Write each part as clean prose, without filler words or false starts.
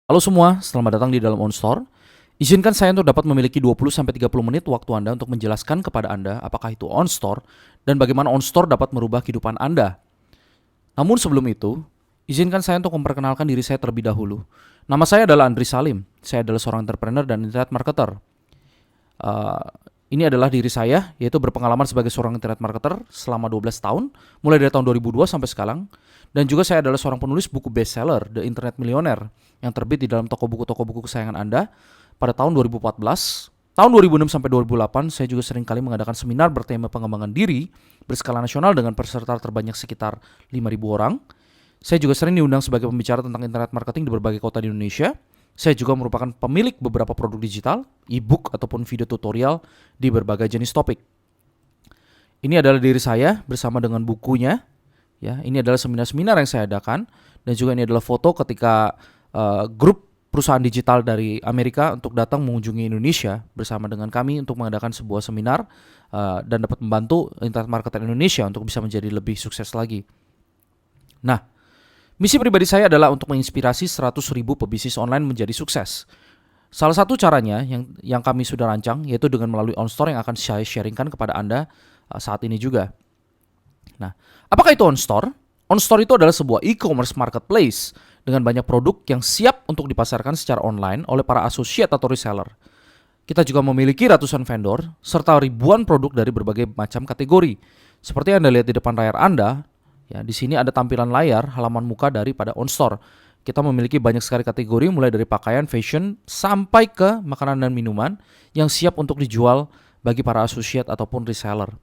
Halo semua, selamat datang di dalam OnStore. Izinkan saya untuk dapat memiliki 20-30 menit waktu Anda untuk menjelaskan kepada Anda apakah itu OnStore dan bagaimana OnStore dapat merubah kehidupan Anda. Namun sebelum itu, izinkan saya untuk memperkenalkan diri saya terlebih dahulu. Nama saya adalah Andri Salim. Saya adalah seorang entrepreneur dan internet marketer. Uh, ini adalah diri saya, yaitu berpengalaman sebagai seorang internet marketer selama 12 tahun, mulai dari tahun 2002 sampai sekarang. Dan juga saya adalah seorang penulis buku bestseller, The Internet Millionaire, yang terbit di dalam toko buku kesayangan Anda pada tahun 2014. Tahun 2006 sampai 2008, saya juga sering kali mengadakan seminar bertema pengembangan diri berskala nasional dengan peserta terbanyak sekitar 5.000 orang. Saya juga sering diundang sebagai pembicara tentang internet marketing di berbagai kota di Indonesia. Saya juga merupakan pemilik beberapa produk digital, e-book ataupun video tutorial di berbagai jenis topik. Ini adalah diri saya bersama dengan bukunya. Ya, ini adalah seminar-seminar yang saya adakan, dan juga ini adalah foto ketika grup perusahaan digital dari Amerika untuk datang mengunjungi Indonesia bersama dengan kami untuk mengadakan sebuah seminar dan dapat membantu internet marketer Indonesia untuk bisa menjadi lebih sukses lagi. Nah, misi pribadi saya adalah untuk menginspirasi 100.000 pebisnis online menjadi sukses. Salah satu caranya yang kami sudah rancang yaitu dengan melalui OnStore yang akan saya sharingkan kepada Anda saat ini juga. Nah, apakah itu OnStore? OnStore itu adalah sebuah e-commerce marketplace dengan banyak produk yang siap untuk dipasarkan secara online oleh para associate atau reseller. Kita juga memiliki ratusan vendor serta ribuan produk dari berbagai macam kategori. Seperti yang Anda lihat di depan layar Anda, ya, di sini ada tampilan layar halaman muka daripada OnStore. Kita memiliki banyak sekali kategori mulai dari pakaian, fashion, sampai ke makanan dan minuman yang siap untuk dijual bagi para associate ataupun reseller.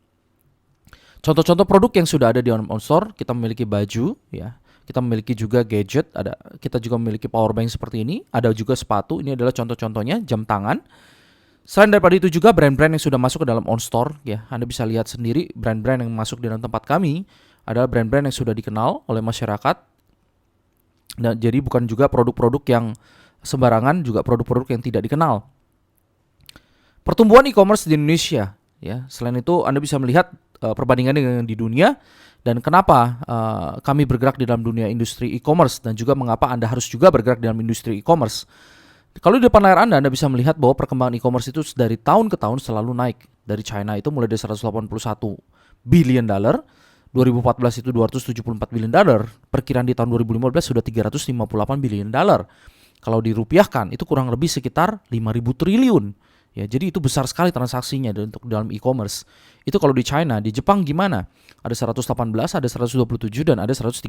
Contoh-contoh produk yang sudah ada di OnStore, kita memiliki baju, ya. Kita memiliki juga gadget, kita juga memiliki power bank seperti ini, ada juga sepatu, ini adalah contoh-contohnya, jam tangan. Selain daripada itu juga brand-brand yang sudah masuk ke dalam OnStore, ya. Anda bisa lihat sendiri brand-brand yang masuk di dalam tempat kami adalah brand-brand yang sudah dikenal oleh masyarakat. Nah, jadi bukan juga produk-produk yang sembarangan, juga produk-produk yang tidak dikenal. Pertumbuhan e-commerce di Indonesia, ya. Selain itu Anda bisa melihat perbandingan dengan di dunia dan kenapa kami bergerak di dalam dunia industri e-commerce dan juga mengapa Anda harus juga bergerak dalam industri e-commerce. Kalau di depan layar Anda bisa melihat bahwa perkembangan e-commerce itu dari tahun ke tahun selalu naik. Dari China itu mulai dari 181 billion dollar, 2014 itu 274 billion dollar, perkiraan di tahun 2015 sudah 358 billion dollar. Kalau dirupiahkan itu kurang lebih sekitar 5.000 triliun. Ya, jadi itu besar sekali transaksinya untuk dalam e-commerce. Itu kalau di China, di Jepang gimana? Ada 118, ada 127 dan ada 135.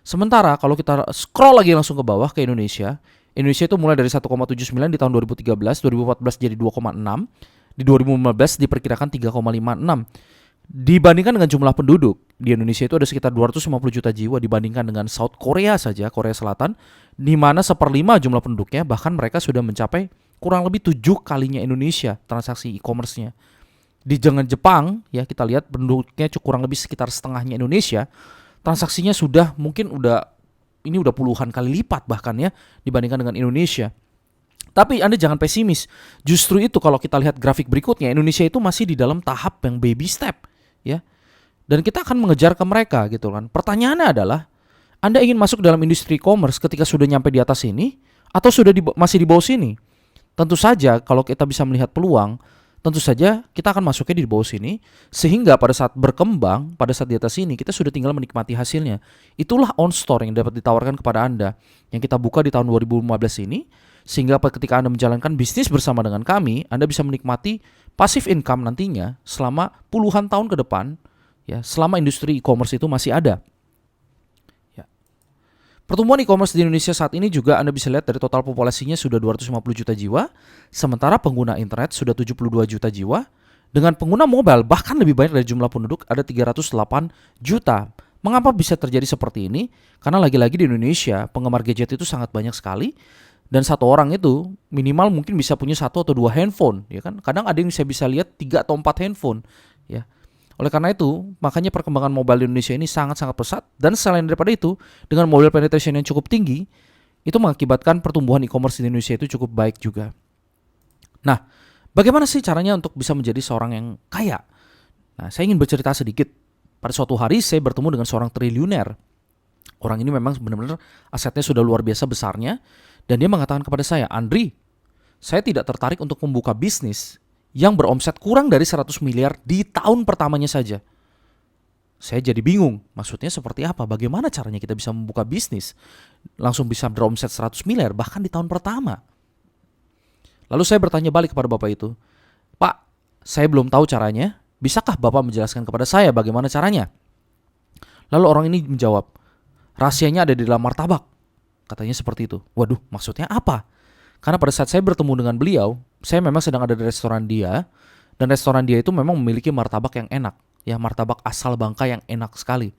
Sementara kalau kita scroll lagi langsung ke bawah ke Indonesia, Indonesia itu mulai dari 1,79 di tahun 2013, 2014 jadi 2,6, di 2015 diperkirakan 3,56. Dibandingkan dengan jumlah penduduk, di Indonesia itu ada sekitar 250 juta jiwa dibandingkan dengan South Korea saja, Korea Selatan, di mana 1/5 jumlah penduduknya, bahkan mereka sudah mencapai kurang lebih 7 kalinya Indonesia transaksi e-commerce-nya. Di Jepang, ya kita lihat penduduknya kurang lebih sekitar setengahnya Indonesia, transaksinya sudah mungkin ini udah puluhan kali lipat bahkan ya dibandingkan dengan Indonesia. Tapi Anda jangan pesimis. Justru itu kalau kita lihat grafik berikutnya, Indonesia itu masih di dalam tahap yang baby step, ya. Dan kita akan mengejar ke mereka gitu kan. Pertanyaannya adalah, Anda ingin masuk dalam industri e-commerce ketika sudah nyampe di atas sini atau sudah masih di bawah sini? Tentu saja kalau kita bisa melihat peluang, tentu saja kita akan masuknya di bawah sini, sehingga pada saat berkembang, pada saat di atas sini, kita sudah tinggal menikmati hasilnya. Itulah OnStore yang dapat ditawarkan kepada Anda, yang kita buka di tahun 2015 ini, sehingga ketika Anda menjalankan bisnis bersama dengan kami, Anda bisa menikmati passive income nantinya selama puluhan tahun ke depan, ya, selama industri e-commerce itu masih ada. Pertumbuhan e-commerce di Indonesia saat ini juga Anda bisa lihat dari total populasinya sudah 250 juta jiwa, sementara pengguna internet sudah 72 juta jiwa, dengan pengguna mobile bahkan lebih banyak dari jumlah penduduk, ada 308 juta. Mengapa bisa terjadi seperti ini? Karena lagi-lagi di Indonesia penggemar gadget itu sangat banyak sekali, dan satu orang itu minimal mungkin bisa punya 1 atau 2 handphone, ya kan? Kadang ada yang bisa lihat 3 atau 4 handphone, ya. Oleh karena itu, makanya perkembangan mobile di Indonesia ini sangat-sangat pesat, dan selain daripada itu, dengan mobile penetration yang cukup tinggi, itu mengakibatkan pertumbuhan e-commerce di Indonesia itu cukup baik juga. Nah, bagaimana sih caranya untuk bisa menjadi seorang yang kaya? Nah, saya ingin bercerita sedikit. Pada suatu hari saya bertemu dengan seorang triliuner. Orang ini memang benar-benar asetnya sudah luar biasa besarnya, Dan dia mengatakan kepada saya, Andri, saya tidak tertarik untuk membuka bisnis yang beromset kurang dari 100 miliar di tahun pertamanya saja. Saya jadi bingung, maksudnya seperti apa? Bagaimana caranya kita bisa membuka bisnis langsung bisa beromset 100 miliar bahkan di tahun pertama? Lalu saya bertanya balik kepada bapak itu, Pak, saya belum tahu caranya, bisakah bapak menjelaskan kepada saya bagaimana caranya? Lalu orang ini menjawab, rahasianya ada di dalam martabak. Katanya seperti itu. Waduh, maksudnya apa? Karena pada saat saya bertemu dengan beliau, saya memang sedang ada di restoran dia, dan restoran dia itu memang memiliki martabak yang enak. Ya, martabak asal Bangka yang enak sekali.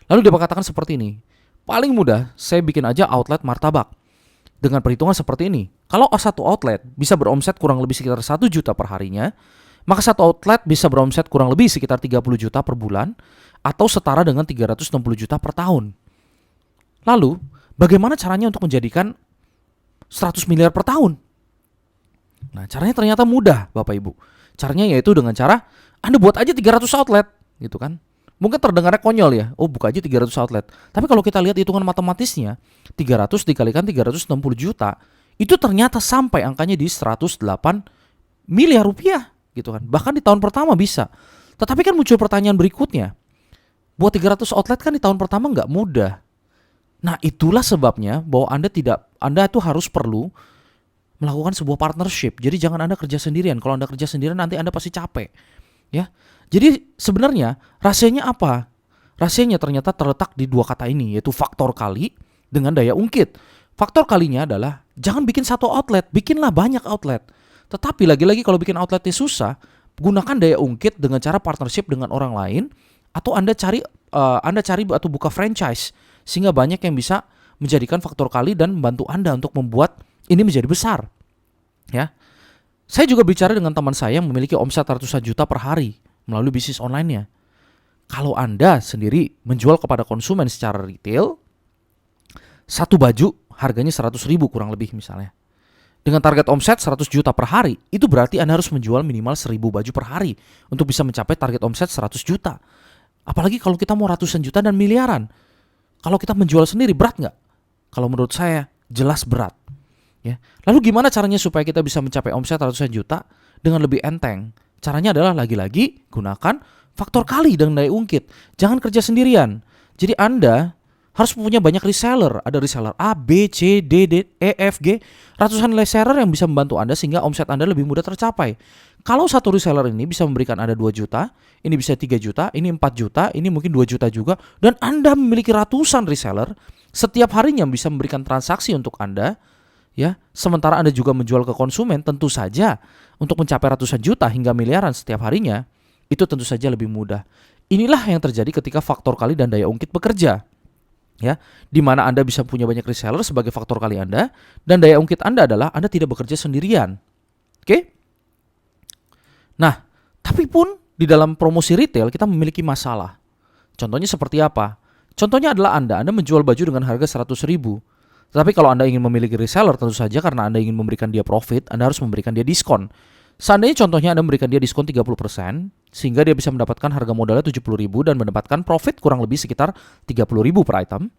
Lalu dia katakan seperti ini, paling mudah saya bikin aja outlet martabak. Dengan perhitungan seperti ini, kalau satu outlet bisa beromset kurang lebih sekitar 1 juta per harinya, maka satu outlet bisa beromset kurang lebih sekitar 30 juta per bulan, atau setara dengan 360 juta per tahun. Lalu, bagaimana caranya untuk menjadikan 100 miliar per tahun? Nah, caranya ternyata mudah, Bapak Ibu. Caranya yaitu dengan cara Anda buat aja 300 outlet, gitu kan. Mungkin terdengarnya konyol ya. Oh, buka aja 300 outlet. Tapi kalau kita lihat hitungan matematisnya, 300 dikalikan 360 juta, itu ternyata sampai angkanya di 108 miliar rupiah, gitu kan. Bahkan di tahun pertama bisa. Tetapi kan muncul pertanyaan berikutnya. Buat 300 outlet kan di tahun pertama nggak mudah. Nah, itulah sebabnya bahwa Anda itu harus perlu melakukan sebuah partnership. Jadi jangan Anda kerja sendirian. Kalau Anda kerja sendirian nanti Anda pasti capek. Ya. Jadi sebenarnya rahasianya apa? Rahasianya ternyata terletak di dua kata ini, yaitu faktor kali dengan daya ungkit. Faktor kalinya adalah jangan bikin satu outlet, bikinlah banyak outlet. Tetapi lagi-lagi kalau bikin outletnya susah, gunakan daya ungkit dengan cara partnership dengan orang lain, atau Anda cari atau buka franchise sehingga banyak yang bisa menjadikan faktor kali dan membantu Anda untuk membuat ini menjadi besar. Ya. Saya juga bicara dengan teman saya yang memiliki omset ratusan juta per hari melalui bisnis online-nya. Kalau Anda sendiri menjual kepada konsumen secara retail, satu baju harganya 100 ribu kurang lebih misalnya. Dengan target omset 100 juta per hari, itu berarti Anda harus menjual minimal 1000 baju per hari untuk bisa mencapai target omset 100 juta. Apalagi kalau kita mau ratusan juta dan miliaran. Kalau kita menjual sendiri berat nggak? Kalau menurut saya jelas berat. Ya. Lalu gimana caranya supaya kita bisa mencapai omset ratusan juta dengan lebih enteng? Caranya adalah lagi-lagi gunakan faktor kali dan daya ungkit. Jangan kerja sendirian. Jadi Anda harus punya banyak reseller. Ada reseller A, B, C, D, E, F, G. Ratusan reseller yang bisa membantu Anda sehingga omset Anda lebih mudah tercapai. Kalau satu reseller ini bisa memberikan Anda 2 juta, ini bisa 3 juta, ini 4 juta, ini mungkin 2 juta juga. Dan Anda memiliki ratusan reseller, setiap harinya bisa memberikan transaksi untuk Anda. Ya, sementara Anda juga menjual ke konsumen, tentu saja untuk mencapai ratusan juta hingga miliaran setiap harinya, itu tentu saja lebih mudah. Inilah yang terjadi ketika faktor kali dan daya ungkit bekerja. Ya, di mana Anda bisa punya banyak reseller sebagai faktor kali Anda, dan daya ungkit Anda adalah Anda tidak bekerja sendirian. Oke? Nah, tapi pun di dalam promosi retail kita memiliki masalah. Contohnya seperti apa? Contohnya adalah Anda menjual baju dengan harga 100 ribu. Tetapi kalau Anda ingin memiliki reseller, tentu saja karena Anda ingin memberikan dia profit, Anda harus memberikan dia diskon. Seandainya contohnya Anda memberikan dia diskon 30%, sehingga dia bisa mendapatkan harga modalnya 70 ribu dan mendapatkan profit kurang lebih sekitar 30 ribu per item.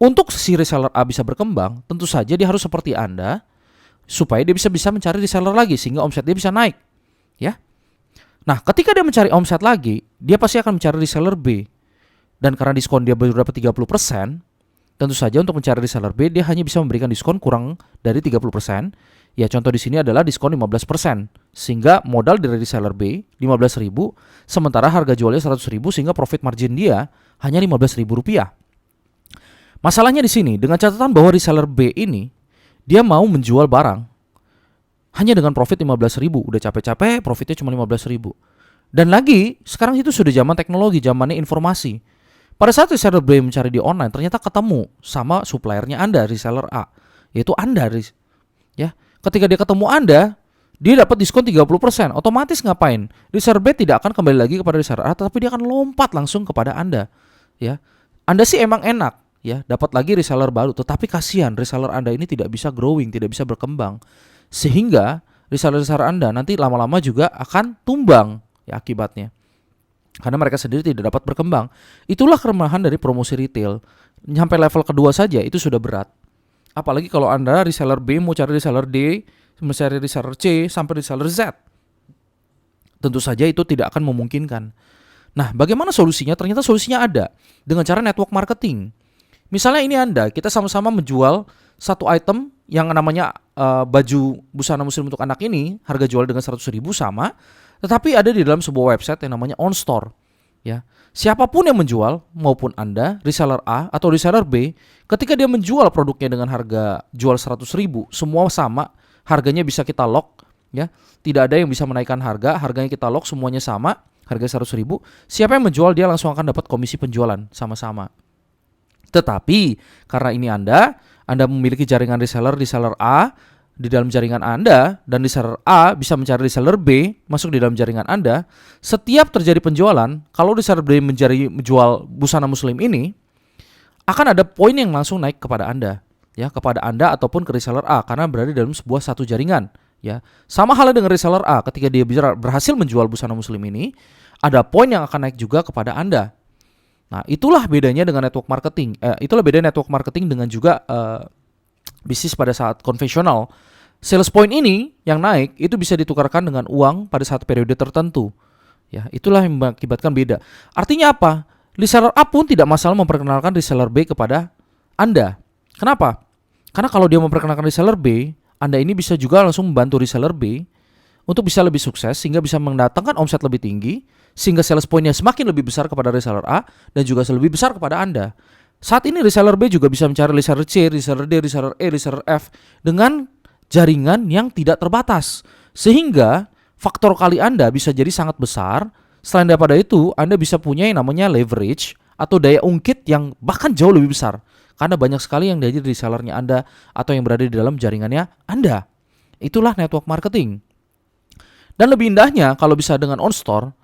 Untuk si reseller A bisa berkembang, tentu saja dia harus seperti Anda, supaya dia bisa mencari reseller lagi, sehingga omset dia bisa naik. Ya. Nah, ketika dia mencari omset lagi, dia pasti akan mencari reseller B. Dan karena diskon dia baru dapat 30%, tentu saja untuk mencari reseller B dia hanya bisa memberikan diskon kurang dari 30%. Ya, contoh di sini adalah diskon 15%. Sehingga modal dari reseller B 15.000, sementara harga jualnya 100.000 sehingga profit margin dia hanya 15.000 rupiah. Masalahnya di sini dengan catatan bahwa reseller B ini dia mau menjual barang hanya dengan profit 15.000. Udah capek-capek profitnya cuma 15.000. Dan lagi sekarang itu sudah zaman teknologi, zamannya informasi. Pada saat reseller B mencari di online, ternyata ketemu sama suppliernya Anda, reseller A, yaitu Anda. Ya, ketika dia ketemu Anda, dia dapat diskon 30%. Otomatis ngapain? Reseller B tidak akan kembali lagi kepada reseller A, tetapi dia akan lompat langsung kepada Anda. Ya, Anda sih emang enak, ya, dapat lagi reseller baru, tetapi kasihan reseller Anda ini tidak bisa growing, tidak bisa berkembang, sehingga reseller Anda nanti lama-lama juga akan tumbang, ya, akibatnya. Karena mereka sendiri tidak dapat berkembang. Itulah kelemahan dari promosi retail. Sampai level kedua saja itu sudah berat. Apalagi kalau Anda reseller B mau cari reseller D, mau cari reseller C sampai reseller Z. Tentu saja itu tidak akan memungkinkan. Nah, bagaimana solusinya? Ternyata solusinya ada dengan cara network marketing. Misalnya ini Anda, kita sama-sama menjual satu item yang namanya baju busana muslim untuk anak ini, harga jual dengan 100.000 sama, tetapi ada di dalam sebuah website yang namanya OnStore. Ya, siapapun yang menjual, maupun Anda, reseller A atau reseller B, ketika dia menjual produknya dengan harga jual 100.000, semua sama, harganya bisa kita lock, ya, tidak ada yang bisa menaikkan harga, harganya kita lock, semuanya sama, harga 100.000. Siapa yang menjual dia langsung akan dapat komisi penjualan sama-sama. Tetapi karena ini Anda memiliki jaringan reseller A di dalam jaringan Anda, dan reseller A bisa mencari reseller B masuk di dalam jaringan Anda. Setiap terjadi penjualan, kalau reseller B menjual busana muslim ini, akan ada poin yang langsung naik kepada Anda, ya, kepada Anda ataupun ke reseller A karena berada dalam sebuah satu jaringan, ya. Sama halnya dengan reseller A, ketika dia berhasil menjual busana muslim ini, ada poin yang akan naik juga kepada Anda. Nah, itulah bedanya dengan network marketing. Itulah beda network marketing dengan juga bisnis pada saat konvensional. Sales point ini yang naik itu bisa ditukarkan dengan uang pada saat periode tertentu. Ya, itulah yang mengakibatkan beda. Artinya apa? Reseller A pun tidak masalah memperkenalkan reseller B kepada Anda. Kenapa? Karena kalau dia memperkenalkan reseller B, Anda ini bisa juga langsung membantu reseller B untuk bisa lebih sukses sehingga bisa mendatangkan omset lebih tinggi, sehingga sales point-nya semakin lebih besar kepada reseller A dan juga lebih besar kepada Anda. Saat ini reseller B juga bisa mencari reseller C, reseller D, reseller E, reseller F dengan jaringan yang tidak terbatas. Sehingga faktor kali Anda bisa jadi sangat besar. Selain daripada itu, Anda bisa punya yang namanya leverage atau daya ungkit yang bahkan jauh lebih besar. Karena banyak sekali yang dari resellernya Anda atau yang berada di dalam jaringannya Anda. Itulah network marketing. Dan lebih indahnya kalau bisa dengan OnStore,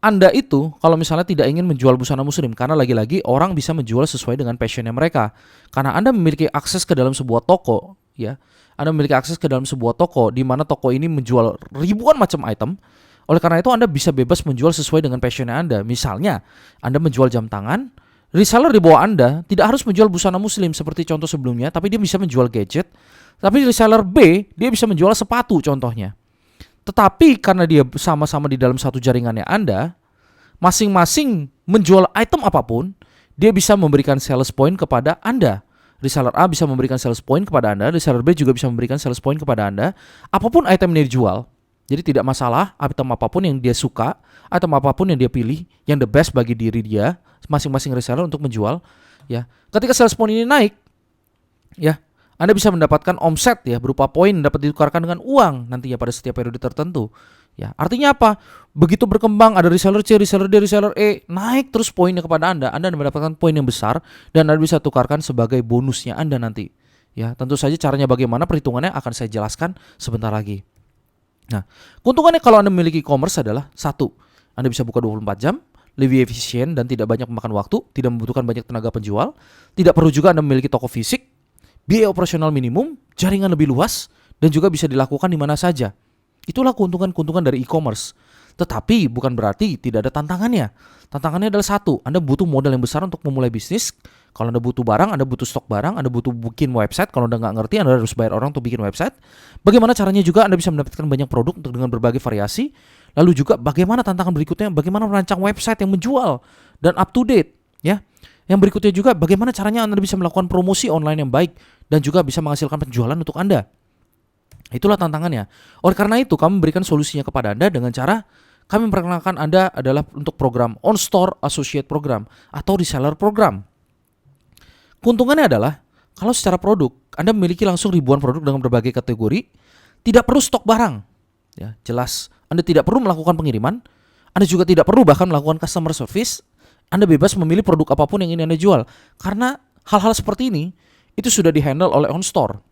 Anda itu kalau misalnya tidak ingin menjual busana muslim, karena lagi-lagi orang bisa menjual sesuai dengan passionnya mereka. Karena Anda memiliki akses ke dalam sebuah toko, ya. Anda memiliki akses ke dalam sebuah toko di mana toko ini menjual ribuan macam item. Oleh karena itu Anda bisa bebas menjual sesuai dengan passionnya Anda. Misalnya, Anda menjual jam tangan, reseller di bawah Anda tidak harus menjual busana muslim seperti contoh sebelumnya, tapi dia bisa menjual gadget. Tapi reseller B, dia bisa menjual sepatu contohnya. Tetapi karena dia sama-sama di dalam satu jaringannya Anda, masing-masing menjual item apapun, dia bisa memberikan sales point kepada Anda. Reseller A bisa memberikan sales point kepada Anda, reseller B juga bisa memberikan sales point kepada Anda. Apapun item yang dijual, jadi tidak masalah item apapun yang dia suka, item apapun yang dia pilih, yang the best bagi diri dia, masing-masing reseller untuk menjual. Ya, ketika sales point ini naik, ya, Anda bisa mendapatkan omset, ya, berupa poin dapat ditukarkan dengan uang nantinya pada setiap periode tertentu. Ya, artinya apa? Begitu berkembang, ada reseller C, reseller D, reseller E, naik terus poinnya kepada Anda mendapatkan poin yang besar dan Anda bisa tukarkan sebagai bonusnya Anda nanti. Ya, tentu saja caranya bagaimana, perhitungannya akan saya jelaskan sebentar lagi. Nah, keuntungannya kalau Anda memiliki e-commerce adalah satu, Anda bisa buka 24 jam, lebih efisien dan tidak banyak memakan waktu, tidak membutuhkan banyak tenaga penjual, tidak perlu juga Anda memiliki toko fisik, biaya operasional minimum, jaringan lebih luas, dan juga bisa dilakukan di mana saja. Itulah keuntungan-keuntungan dari e-commerce. Tetapi bukan berarti tidak ada tantangannya. Tantangannya adalah satu, Anda butuh modal yang besar untuk memulai bisnis. Kalau Anda butuh barang, Anda butuh stok barang, Anda butuh bikin website. Kalau Anda nggak ngerti, Anda harus bayar orang untuk bikin website. Bagaimana caranya juga Anda bisa mendapatkan banyak produk dengan berbagai variasi. Lalu juga bagaimana tantangan berikutnya, bagaimana merancang website yang menjual dan up to date, ya. Yang berikutnya juga bagaimana caranya Anda bisa melakukan promosi online yang baik dan juga bisa menghasilkan penjualan untuk Anda. Itulah tantangannya. Oleh karena itu, kami memberikan solusinya kepada Anda dengan cara kami memperkenalkan Anda adalah untuk program OnStore Associate Program atau Reseller Program. Keuntungannya adalah kalau secara produk Anda memiliki langsung ribuan produk dengan berbagai kategori, tidak perlu stok barang. Ya, jelas. Anda tidak perlu melakukan pengiriman, Anda juga tidak perlu bahkan melakukan customer service. Anda bebas memilih produk apapun yang ingin Anda jual. Karena hal-hal seperti ini itu sudah dihandle oleh OnStore.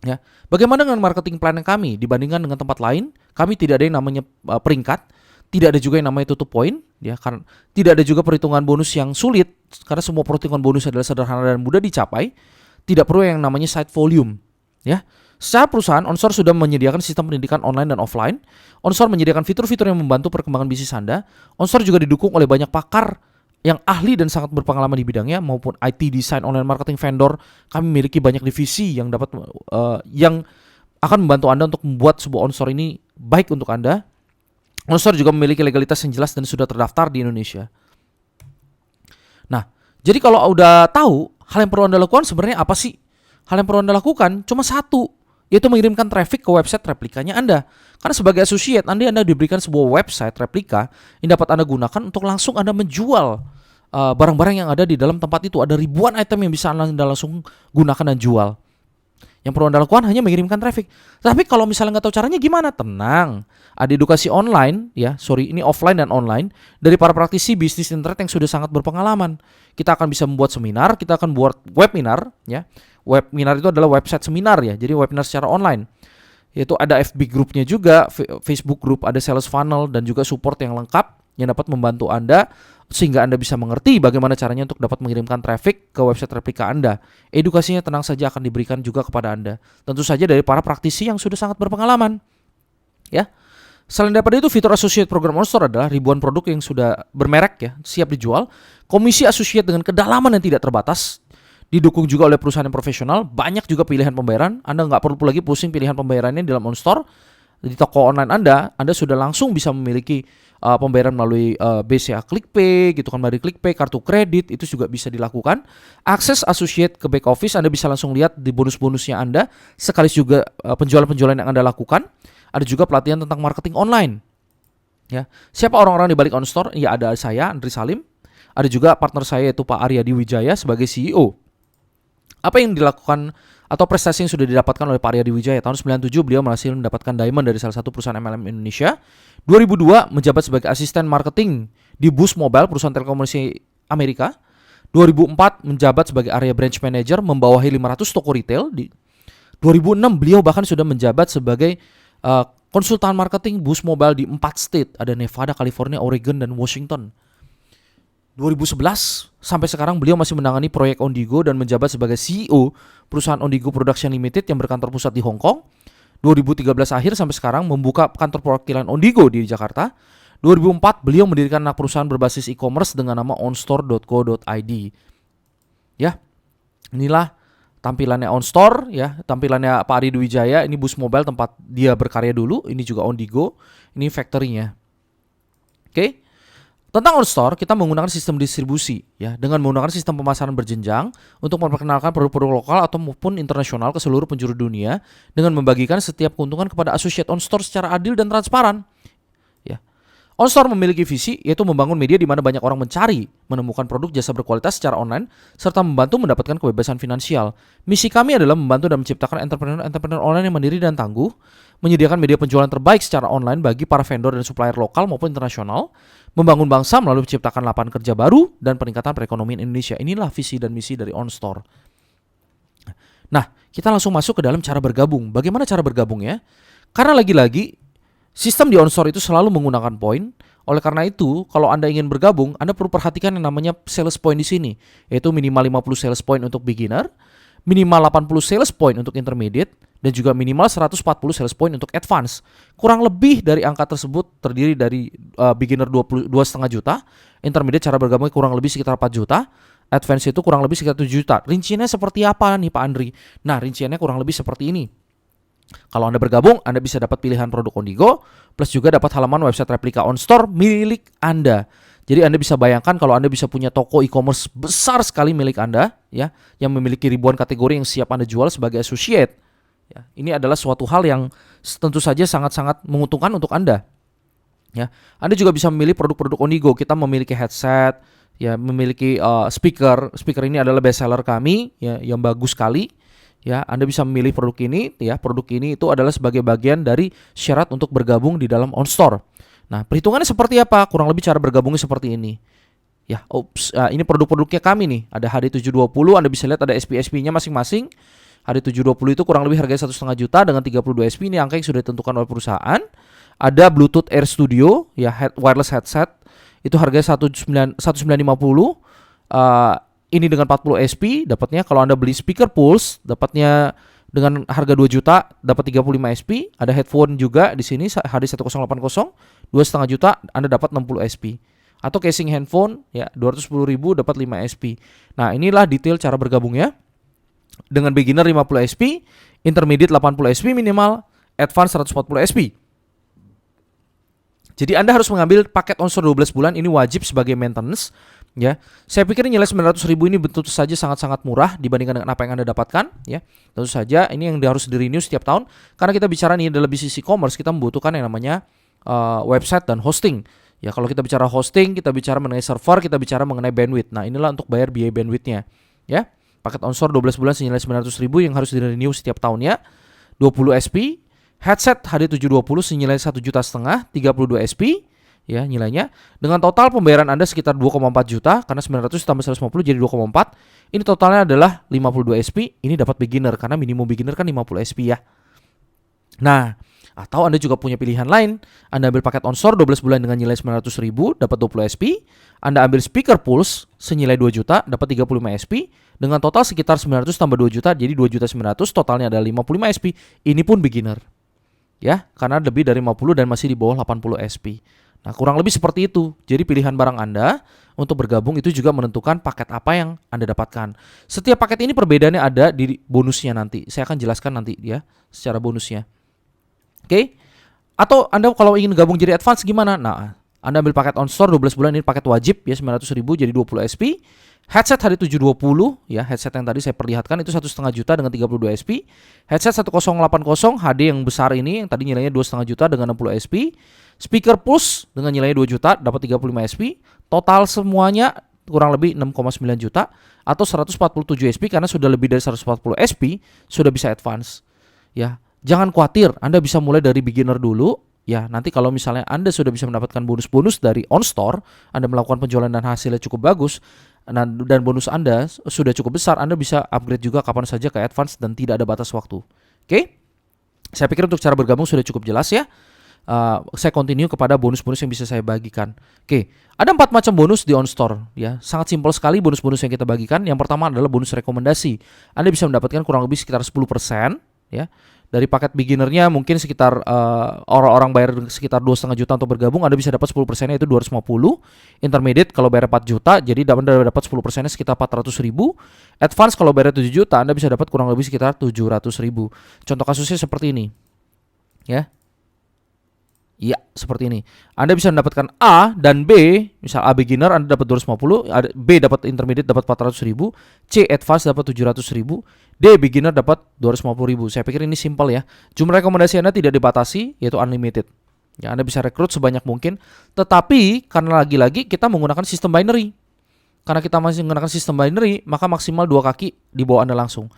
Ya, bagaimana dengan marketing plan yang kami dibandingkan dengan tempat lain? Kami tidak ada yang namanya peringkat, tidak ada juga yang namanya tutup poin, ya, karena tidak ada juga perhitungan bonus yang sulit karena semua perhitungan bonus adalah sederhana dan mudah dicapai. Tidak perlu yang namanya site volume, ya. Secara perusahaan, OnStore sudah menyediakan sistem pendidikan online dan offline. OnStore menyediakan fitur-fitur yang membantu perkembangan bisnis Anda. OnStore juga didukung oleh banyak pakar yang ahli dan sangat berpengalaman di bidangnya, maupun IT design online marketing vendor. Kami memiliki banyak divisi yang yang akan membantu Anda untuk membuat sebuah OnStore ini baik untuk Anda. OnStore juga memiliki legalitas yang jelas dan sudah terdaftar di Indonesia. Nah, jadi kalau udah tahu hal yang perlu Anda lakukan sebenarnya apa sih? Hal yang perlu Anda lakukan cuma satu, yaitu mengirimkan traffic ke website replikanya Anda. Karena sebagai associate, Anda diberikan sebuah website replika yang dapat Anda gunakan untuk langsung Anda menjual barang-barang yang ada di dalam tempat itu. Ada ribuan item yang bisa Anda langsung gunakan dan jual. Yang perlu Anda lakukan hanya mengirimkan traffic. Tapi kalau misalnya nggak tahu caranya gimana? Tenang. Ada edukasi online, ini offline dan online, dari para praktisi bisnis internet yang sudah sangat berpengalaman. Kita akan bisa membuat seminar, kita akan buat webinar, ya. Webinar itu adalah website seminar, ya. Jadi webinar secara online. Yaitu ada FB grupnya juga, Facebook group, ada sales funnel, dan juga support yang lengkap yang dapat membantu Anda sehingga Anda bisa mengerti bagaimana caranya untuk dapat mengirimkan traffic ke website replika Anda. Edukasinya tenang saja akan diberikan juga kepada Anda. Tentu saja dari para praktisi yang sudah sangat berpengalaman. Ya. Selain daripada itu, fitur associate program OnStore adalah ribuan produk yang sudah bermerek, ya, siap dijual. Komisi associate dengan kedalaman yang tidak terbatas. Didukung juga oleh perusahaan yang profesional. Banyak juga pilihan pembayaran. Anda nggak perlu lagi pusing pilihan pembayarannya di dalam OnStore. Di toko online Anda sudah langsung bisa memiliki pembayaran melalui BCA ClickPay, gitu kan, dari ClickPay, kartu kredit, itu juga bisa dilakukan. Akses associate ke back office, Anda bisa langsung lihat di bonus-bonusnya Anda, sekaligus juga penjualan-penjualan yang Anda lakukan. Ada juga pelatihan tentang marketing online. Ya, siapa orang-orang di balik OnStore? Ya, ada saya, Andri Salim. Ada juga partner saya yaitu Pak Aryadi Wijaya sebagai CEO. Apa yang dilakukan atau prestasi yang sudah didapatkan oleh Pak Aryadi Wijaya? Tahun 97 beliau berhasil mendapatkan diamond dari salah satu perusahaan MLM Indonesia. 2002 menjabat sebagai asisten marketing di Boost Mobile, perusahaan telekomunikasi Amerika. 2004 menjabat sebagai area branch manager membawahi 500 toko retail. Di 2006 beliau bahkan sudah menjabat sebagai konsultan marketing Boost Mobile di 4 state, ada Nevada, California, Oregon, dan Washington. 2011 sampai sekarang beliau masih menangani proyek Ondigo dan menjabat sebagai CEO perusahaan Ondigo Production Limited yang berkantor pusat di Hong Kong. 2013 akhir sampai sekarang membuka kantor perwakilan Ondigo di Jakarta. 2004 beliau mendirikan anak perusahaan berbasis e-commerce dengan nama onstore.co.id. Ya, inilah tampilannya OnStore, ya, tampilannya Pak Aryadi Wijaya. Ini Boost Mobile tempat dia berkarya dulu. Ini juga Ondigo. Ini factory-nya. Oke. Tentang OnStore, kita menggunakan sistem distribusi, ya, dengan menggunakan sistem pemasaran berjenjang untuk memperkenalkan produk-produk lokal atau maupun internasional ke seluruh penjuru dunia dengan membagikan setiap keuntungan kepada associate OnStore secara adil dan transparan. Ya. OnStore memiliki visi yaitu membangun media di mana banyak orang mencari, menemukan produk jasa berkualitas secara online serta membantu mendapatkan kebebasan finansial. Misi kami adalah membantu dan menciptakan entrepreneur online yang mandiri dan tangguh, menyediakan media penjualan terbaik secara online bagi para vendor dan supplier lokal maupun internasional, membangun bangsa melalui menciptakan lapangan kerja baru dan peningkatan perekonomian Indonesia. Inilah visi dan misi dari OnStore. Nah, kita langsung masuk ke dalam cara bergabung. Bagaimana cara bergabungnya? Karena lagi-lagi sistem di OnStore itu selalu menggunakan poin. Oleh karena itu, kalau Anda ingin bergabung, Anda perlu perhatikan yang namanya sales point di sini, yaitu minimal 50 sales point untuk beginner, minimal 80 sales point untuk intermediate, dan juga minimal 140 sales point untuk advance. Kurang lebih dari angka tersebut terdiri dari beginner 2,5 juta, intermediate cara bergabungnya kurang lebih sekitar 4 juta, advance itu kurang lebih sekitar 7 juta. Rinciannya seperti apa nih Pak Andri? Nah, rinciannya kurang lebih seperti ini. Kalau Anda bergabung, Anda bisa dapat pilihan produk Ondigo, plus juga dapat halaman website replika OnStore milik Anda. Jadi Anda bisa bayangkan kalau Anda bisa punya toko e-commerce besar sekali milik Anda, ya, yang memiliki ribuan kategori yang siap Anda jual sebagai associate. Ya, ini adalah suatu hal yang tentu saja sangat-sangat menguntungkan untuk Anda. Ya, Anda juga bisa memilih produk-produk Ondigo. Kita memiliki headset, ya, memiliki speaker. Speaker ini adalah best seller kami, ya, yang bagus sekali. Ya, Anda bisa memilih produk ini. Ya, produk ini itu adalah sebagai bagian dari syarat untuk bergabung di dalam OnStore. Nah, perhitungannya seperti apa? Kurang lebih cara bergabungnya seperti ini. Ya, ini produk-produknya kami nih. Ada HD720. Anda bisa lihat ada SP-SP-nya masing-masing. HD720 itu kurang lebih harganya 1,5 juta dengan 32 SP. Ini angka yang sudah ditentukan oleh perusahaan. Ada Bluetooth Air Studio, ya, wireless headset. Itu harganya 1.950. Ini dengan 40 SP dapatnya. Kalau Anda beli speaker Pulse, dapatnya dengan harga 2 juta, dapat 35 SP. Ada headphone juga di sini HD1080, 2,5 juta, Anda dapat 60 SP. Atau casing handphone ya 210.000 dapat 5 SP. Nah, inilah detail cara bergabungnya. Dengan beginner 50 SP, intermediate 80 SP minimal, advance 140 SP. Jadi Anda harus mengambil paket onshore 12 bulan, ini wajib sebagai maintenance ya. Saya pikir nilai 900.000 ini tentu saja sangat-sangat murah dibandingkan dengan apa yang Anda dapatkan ya. Tentu saja ini yang harus di-renew setiap tahun karena kita bicara nih dalam bisnis e-commerce kita membutuhkan yang namanya website dan hosting. Ya, kalau kita bicara hosting, kita bicara mengenai server, kita bicara mengenai bandwidth. Nah, inilah untuk bayar biaya bandwidthnya ya. Paket onshore 12 bulan senilai 900.000 yang harus di-renew setiap tahunnya. 20 SP, headset HD720 senilai 1,5 juta, 32 SP ya nilainya. Dengan total pembayaran Anda sekitar 2,4 juta karena 900 tambah 150 jadi 2,4. Ini totalnya adalah 52 SP. Ini dapat beginner karena minimum beginner kan 50 SP ya. Nah, atau Anda juga punya pilihan lain. Anda ambil paket onshore 12 bulan dengan nilai 900.000 dapat 20 SP. Anda ambil speaker pulse senilai 2 juta dapat 35 SP. Dengan total sekitar 900 tambah 2 juta jadi 2.900.000, totalnya adalah 55 SP. Ini pun beginner. Ya, karena lebih dari 50 dan masih di bawah 80 SP. Nah, kurang lebih seperti itu. Jadi pilihan barang Anda untuk bergabung itu juga menentukan paket apa yang Anda dapatkan. Setiap paket ini perbedaannya ada di bonusnya nanti. Saya akan jelaskan nanti ya secara bonusnya. Oke. Atau Anda kalau ingin gabung jadi advance gimana? Nah, Anda ambil paket onshore 12 bulan ini paket wajib ya 900.000 jadi 20 SP. Headset HD720 ya, headset yang tadi saya perlihatkan itu 1,5 juta dengan 32 SP. Headset 1080 HD yang besar ini yang tadi nilainya 2,5 juta dengan 60 SP. Speaker push dengan nilainya 2 juta dapat 35 SP. Total semuanya kurang lebih 6,9 juta atau 147 SP karena sudah lebih dari 140 SP sudah bisa advance. Ya, jangan khawatir, Anda bisa mulai dari beginner dulu. Ya, nanti kalau misalnya Anda sudah bisa mendapatkan bonus-bonus dari OnStore, Anda melakukan penjualan dan hasilnya cukup bagus, dan bonus Anda sudah cukup besar, Anda bisa upgrade juga kapan saja ke advance dan tidak ada batas waktu. Oke? Saya pikir untuk cara bergabung sudah cukup jelas ya. Saya continue kepada bonus-bonus yang bisa saya bagikan. Oke, ada 4 macam bonus di OnStore ya. Sangat simpel sekali bonus-bonus yang kita bagikan. Yang pertama adalah bonus rekomendasi. Anda bisa mendapatkan kurang lebih sekitar 10% ya. Dari paket beginnernya mungkin sekitar orang-orang bayar sekitar 2,5 juta untuk bergabung, Anda bisa dapat 10%-nya itu 250. Intermediate kalau bayar 4 juta jadi dapat 10%-nya sekitar 400.000. Advance kalau bayar 7 juta Anda bisa dapat kurang lebih sekitar 700.000. Contoh kasusnya seperti ini. Ya. Iya, seperti ini. Anda bisa mendapatkan A dan B, misal A beginner Anda dapat 250, B dapat intermediate dapat 400.000, C advance dapat 700.000, D beginner dapat 250.000. Saya pikir ini simpel ya. Jumlah rekomendasi Anda tidak dibatasi, yaitu unlimited. Ya, Anda bisa rekrut sebanyak mungkin, tetapi karena lagi-lagi kita menggunakan sistem binary. Karena kita masih menggunakan sistem binary, maka maksimal 2 kaki di bawah Anda langsung.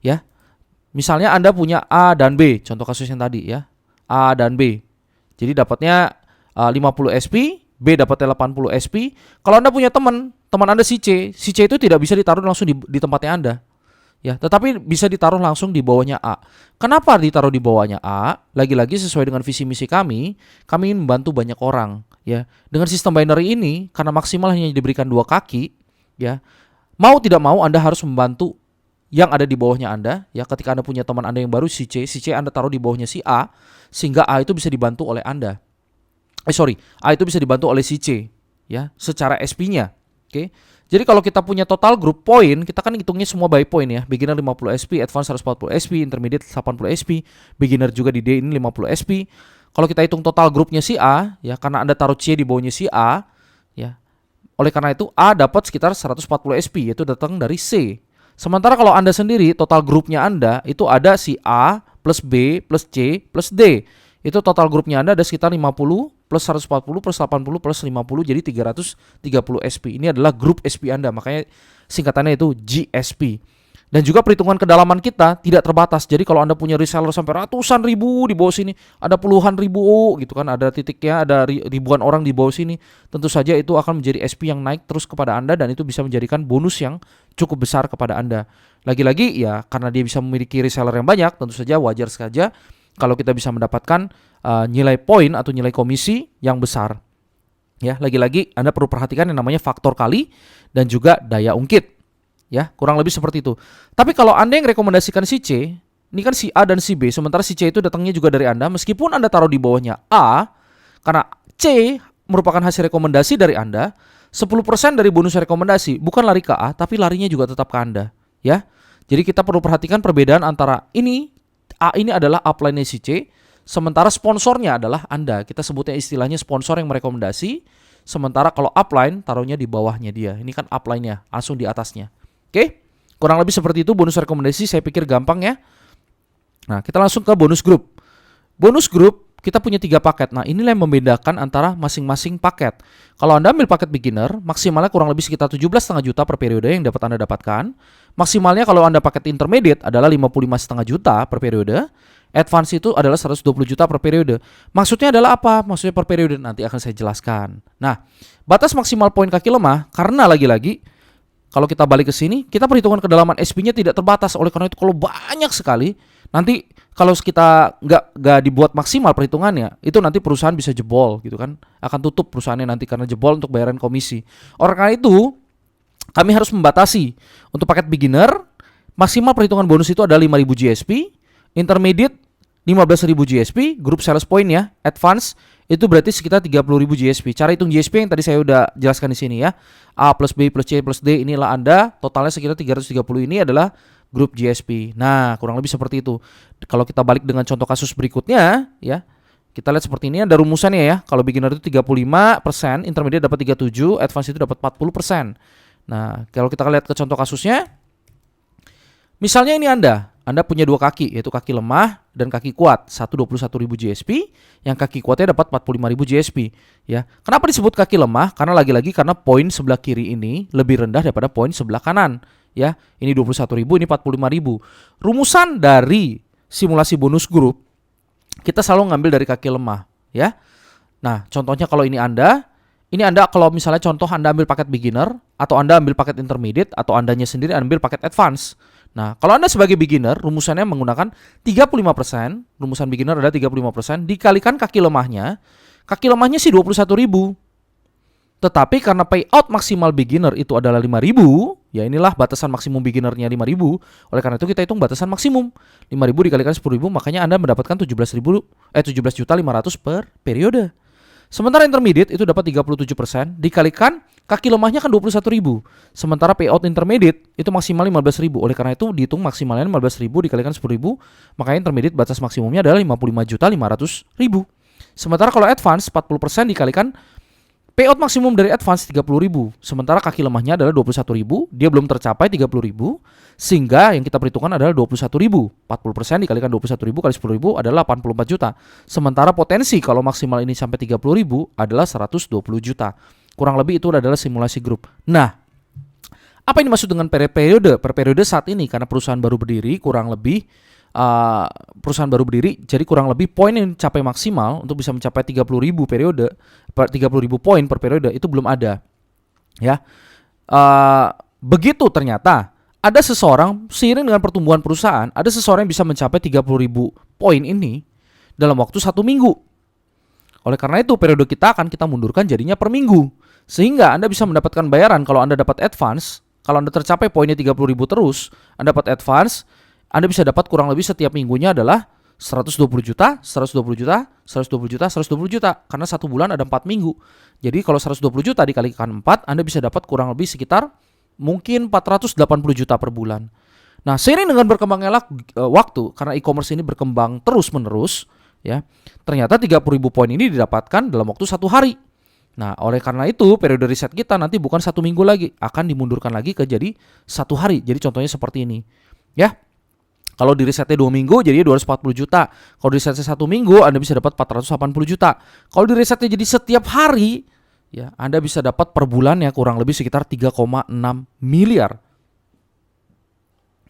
Ya. Misalnya Anda punya A dan B, contoh kasus yang tadi ya. A dan B. Jadi dapatnya 50 SP, B dapatnya 80 SP. Kalau Anda punya teman Anda si C itu tidak bisa ditaruh langsung di tempatnya Anda. Ya, tetapi bisa ditaruh langsung di bawahnya A. Kenapa ditaruh di bawahnya A? Lagi-lagi sesuai dengan visi misi kami ingin membantu banyak orang, ya. Dengan sistem binary ini karena maksimal hanya diberikan 2 kaki, ya. Mau tidak mau Anda harus membantu yang ada di bawahnya Anda, ya. Ketika Anda punya teman Anda yang baru si C Anda taruh di bawahnya si A sehingga A itu bisa dibantu oleh Anda. A itu bisa dibantu oleh si C, ya, secara SP-nya. Oke. Jadi kalau kita punya total group point, kita kan hitungnya semua by point ya. Beginner 50 SP, advance 140 SP, intermediate 80 SP, beginner juga di D ini 50 SP. Kalau kita hitung total grupnya si A, ya, karena Anda taruh C di bawahnya si A, ya. Oleh karena itu A dapat sekitar 140 SP, yaitu datang dari C. Sementara kalau Anda sendiri, total grupnya Anda itu ada si A plus B plus C plus D. Itu total grupnya Anda ada sekitar 50 plus 140 plus 80 plus 50 jadi 330 SP. Ini adalah grup SP Anda, makanya singkatannya itu GSP. Dan juga perhitungan kedalaman kita tidak terbatas. Jadi kalau Anda punya reseller sampai ratusan ribu di bawah sini, ada puluhan ribu gitu kan, ada titiknya, ada ribuan orang di bawah sini, tentu saja itu akan menjadi SP yang naik terus kepada Anda dan itu bisa menjadikan bonus yang cukup besar kepada Anda. Lagi-lagi ya karena dia bisa memiliki reseller yang banyak, tentu saja wajar saja kalau kita bisa mendapatkan nilai poin atau nilai komisi yang besar. Ya, lagi-lagi Anda perlu perhatikan yang namanya faktor kali dan juga daya ungkit. Ya, kurang lebih seperti itu. Tapi kalau Anda yang rekomendasikan si C, ini kan si A dan si B, sementara si C itu datangnya juga dari Anda, meskipun Anda taruh di bawahnya A, karena C merupakan hasil rekomendasi dari Anda, 10% dari bonus rekomendasi bukan lari ke A, tapi larinya juga tetap ke Anda, ya. Jadi kita perlu perhatikan perbedaan antara ini, A ini adalah upline si C, sementara sponsornya adalah Anda. Kita sebutnya istilahnya sponsor yang merekomendasi, sementara kalau upline taruhnya di bawahnya dia. Ini kan upline-nya, langsung di atasnya. Oke? Kurang lebih seperti itu bonus rekomendasi, saya pikir gampang ya. Nah, kita langsung ke bonus grup. Bonus grup kita punya 3 paket. Nah, inilah yang membedakan antara masing-masing paket. Kalau Anda ambil paket beginner, maksimalnya kurang lebih sekitar 17,5 juta per periode yang dapat Anda dapatkan. Maksimalnya kalau Anda paket intermediate adalah 55,5 juta per periode. Advance itu adalah 120 juta per periode. Maksudnya adalah apa? Maksudnya per periode nanti akan saya jelaskan. Nah, batas maksimal poin kaki lemah karena lagi-lagi kalau kita balik ke sini, kita perhitungan kedalaman SP-nya tidak terbatas. Oleh karena itu kalau banyak sekali, nanti kalau kita nggak dibuat maksimal perhitungannya, itu nanti perusahaan bisa jebol gitu kan, akan tutup perusahaannya nanti karena jebol untuk bayaran komisi. Oleh karena itu, kami harus membatasi untuk paket beginner, maksimal perhitungan bonus itu adalah 5.000 GSP, intermediate 15.000 GSP, grup sales point ya, advance itu berarti sekitar 30.000 GSP. Cara hitung GSP yang tadi saya udah jelaskan di sini ya. A plus B plus C plus D inilah Anda, totalnya sekitar 330 ini adalah grup GSP. Nah, kurang lebih seperti itu. Kalau kita balik dengan contoh kasus berikutnya ya. Kita lihat seperti ini ada rumusannya ya. Kalau beginner itu 35%, intermediate dapat 37%, advance itu dapat 40%. Nah, kalau kita lihat ke contoh kasusnya, misalnya ini Anda punya 2 kaki, yaitu kaki lemah dan kaki kuat, 121.000 GSP, yang kaki kuatnya dapat 45.000 GSP, ya. Kenapa disebut kaki lemah? Karena lagi-lagi karena poin sebelah kiri ini lebih rendah daripada poin sebelah kanan, ya. Ini 21.000, ini 45.000. Rumusan dari simulasi bonus grup kita selalu ngambil dari kaki lemah, ya. Nah, contohnya kalau ini Anda kalau misalnya contoh Anda ambil paket beginner atau Anda ambil paket intermediate atau Andanya sendiri ambil paket advance. Nah, kalau Anda sebagai beginner, rumusannya menggunakan 35%, rumusan beginner adalah 35%, dikalikan kaki lemahnya sih 21.000. Tetapi karena payout maksimal beginner itu adalah 5.000, ya inilah batasan maksimum beginnernya 5.000, oleh karena itu kita hitung batasan maksimum. 5.000 dikalikan 10.000, makanya Anda mendapatkan 17.500 per periode. Sementara intermediate itu dapat 37%, dikalikan kaki lemahnya kan 21.000. Sementara payout intermediate itu maksimal 15.000. Oleh karena itu dihitung maksimalnya 15.000 dikalikan 10.000, makanya intermediate batas maksimumnya adalah 55.500.000. Sementara kalau advance 40% dikalikan payout maksimum dari advance 30.000. Sementara kaki lemahnya adalah 21.000, dia belum tercapai 30.000, sehingga yang kita perhitungkan adalah 21.000. 40% dikalikan 21.000 kali 10.000 adalah 84 juta. Sementara potensi kalau maksimal ini sampai 30.000 adalah 120 juta. Kurang lebih itu adalah simulasi grup. Nah, apa yang dimaksud dengan per periode? Per periode saat ini karena perusahaan baru berdiri, jadi kurang lebih poin yang capai maksimal untuk bisa mencapai 30.000 periode, 30.000 poin per periode itu belum ada. Ya, begitu ternyata ada seseorang seiring dengan pertumbuhan perusahaan, ada seseorang yang bisa mencapai 30.000 poin ini dalam waktu 1 minggu. Oleh karena itu periode kita akan kita mundurkan jadinya per minggu, sehingga Anda bisa mendapatkan bayaran kalau Anda dapat advance. Kalau Anda tercapai poinnya 30.000 terus, Anda dapat advance, Anda bisa dapat kurang lebih setiap minggunya adalah 120 juta, 120 juta, 120 juta, 120 juta. Karena 1 bulan ada 4 minggu. Jadi kalau 120 juta dikalikan 4, Anda bisa dapat kurang lebih sekitar mungkin 480 juta per bulan. Nah, seiring dengan berkembangnya waktu, karena e-commerce ini berkembang terus-menerus, ya, ternyata 30.000 poin ini didapatkan dalam waktu 1 hari. Nah, oleh karena itu periode riset kita nanti bukan 1 minggu lagi, akan dimundurkan lagi ke jadi 1 hari. Jadi contohnya seperti ini, ya. Kalau di risetnya 2 minggu jadi 240 juta. Kalau di risetnya 1 minggu Anda bisa dapat 480 juta. Kalau di risetnya jadi setiap hari, ya Anda bisa dapat per bulan ya kurang lebih sekitar 3,6 miliar.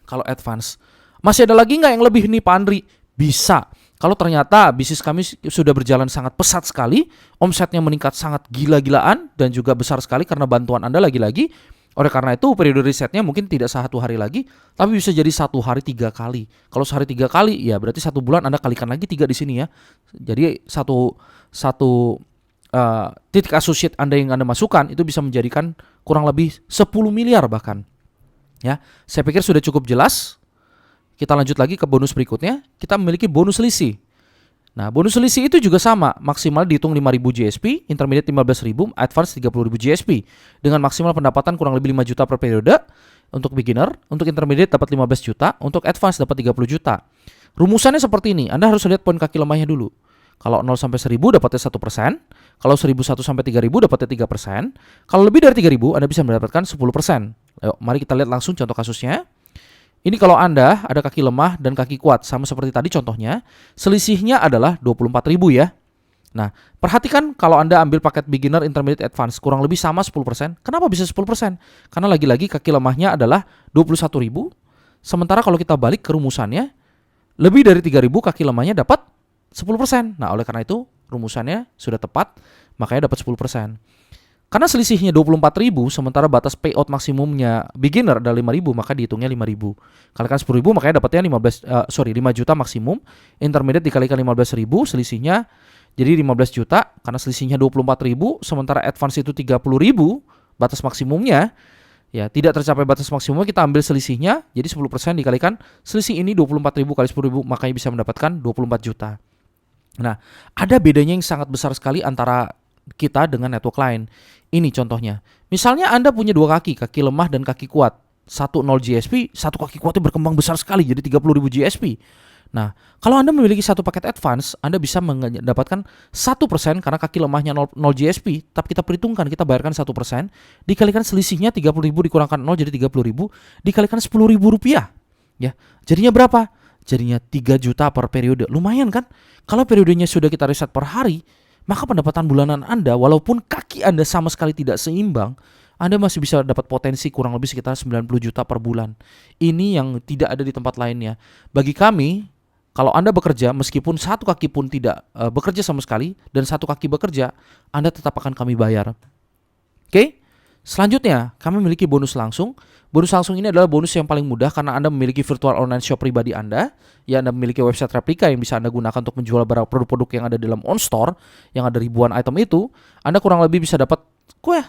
Kalau advance. Masih ada lagi nggak yang lebih nih Pak Andri? Bisa. Kalau ternyata bisnis kami sudah berjalan sangat pesat sekali, omsetnya meningkat sangat gila-gilaan dan juga besar sekali karena bantuan Anda lagi-lagi. Oleh karena itu periode risetnya mungkin tidak 1 hari lagi, tapi bisa jadi 1 hari 3 kali. Kalau sehari 3 kali, ya berarti 1 bulan Anda kalikan lagi 3 di sini ya. Jadi satu titik associate Anda yang Anda masukkan itu bisa menjadikan kurang lebih 10 miliar bahkan. Ya, saya pikir sudah cukup jelas. Kita lanjut lagi ke bonus berikutnya. Kita memiliki bonus selisih. Nah, bonus selisih itu juga sama, maksimal dihitung 5.000 GSP, intermediate 15.000, advance 30.000 GSP. Dengan maksimal pendapatan kurang lebih 5 juta per periode untuk beginner, untuk intermediate dapat 15 juta, untuk advance dapat 30 juta. Rumusannya seperti ini, Anda harus lihat poin kaki lemahnya dulu. Kalau 0 sampai 1000 dapatnya 1%, kalau 1001 sampai 3000 dapatnya 3%, kalau lebih dari 3000 Anda bisa mendapatkan 10%. Ayo, mari kita lihat langsung contoh kasusnya. Ini kalau Anda ada kaki lemah dan kaki kuat, sama seperti tadi contohnya, selisihnya adalah 24.000 ya. Nah, perhatikan kalau Anda ambil paket beginner, intermediate, advance, kurang lebih sama 10%. Kenapa bisa 10%? Karena lagi-lagi kaki lemahnya adalah 21.000, sementara kalau kita balik ke rumusannya, lebih dari 3.000 kaki lemahnya dapat 10%. Nah, oleh karena itu rumusannya sudah tepat, makanya dapat 10%. Karena selisihnya 24.000, sementara batas payout maksimumnya beginner adalah 5.000, maka dihitungnya 5.000. Kalikan 10.000 makanya dapatnya 5 juta maksimum. Intermediate dikalikan 15.000, selisihnya jadi 15 juta. Karena selisihnya 24.000, sementara advance itu 30.000, batas maksimumnya. Ya, tidak tercapai batas maksimumnya, kita ambil selisihnya, jadi 10% dikalikan selisih ini 24.000 kali 10.000, makanya bisa mendapatkan 24 juta. Nah, ada bedanya yang sangat besar sekali antara kita dengan network lain. Ini contohnya. Misalnya Anda punya dua kaki lemah dan kaki kuat. Satu 0 GSP, satu kaki kuatnya berkembang besar sekali jadi 30.000 GSP. Nah, kalau Anda memiliki satu paket advance, Anda bisa mendapatkan 1% karena kaki lemahnya 0 GSP, tapi kita perhitungkan, kita bayarkan 1%, dikalikan selisihnya 30.000 dikurangkan 0 jadi 30.000, dikalikan 10.000 rupiah. Ya, jadinya berapa? Jadinya 3 juta per periode. Lumayan kan? Kalau periodenya sudah kita riset per hari, maka pendapatan bulanan Anda, walaupun kaki Anda sama sekali tidak seimbang, Anda masih bisa dapat potensi kurang lebih sekitar 90 juta per bulan. Ini yang tidak ada di tempat lainnya. Bagi kami, kalau Anda bekerja, meskipun satu kaki pun tidak bekerja sama sekali, dan satu kaki bekerja, Anda tetap akan kami bayar. Oke? Selanjutnya, kami memiliki bonus langsung. Bonus langsung ini adalah bonus yang paling mudah karena Anda memiliki virtual online shop pribadi Anda. Ya, Anda memiliki website replika yang bisa Anda gunakan untuk menjual barang produk-produk yang ada dalam OnStore, yang ada ribuan item itu. Anda kurang lebih bisa dapat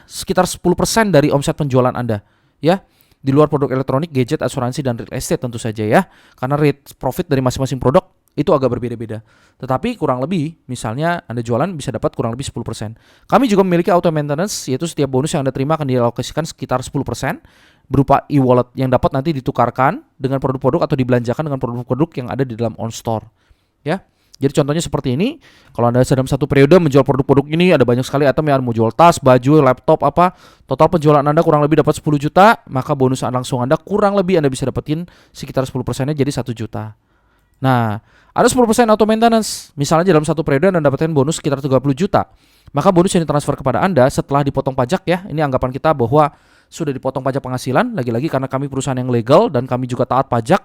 sekitar 10% dari omset penjualan Anda. Ya, di luar produk elektronik, gadget, asuransi, dan real estate tentu saja ya. Karena rate profit dari masing-masing produk itu agak berbeda-beda. Tetapi kurang lebih, misalnya Anda jualan bisa dapat kurang lebih 10%. Kami juga memiliki auto maintenance, yaitu setiap bonus yang Anda terima akan dialokasikan sekitar 10% berupa e-wallet yang dapat nanti ditukarkan dengan produk-produk atau dibelanjakan dengan produk-produk yang ada di dalam OnStore. Ya. Jadi contohnya seperti ini, kalau Anda dalam satu periode menjual produk-produk ini, ada banyak sekali item yang mau jual tas, baju, laptop, apa, total penjualan Anda kurang lebih dapat 10 juta, maka bonus langsung Anda kurang lebih Anda bisa dapetin sekitar 10%-nya jadi 1 juta. Nah, ada 10% auto maintenance. Misalnya dalam satu periode Anda dapatkan bonus sekitar 30 juta. Maka bonus yang ditransfer kepada Anda setelah dipotong pajak ya. Ini anggapan kita bahwa sudah dipotong pajak penghasilan. Lagi-lagi karena kami perusahaan yang legal dan kami juga taat pajak.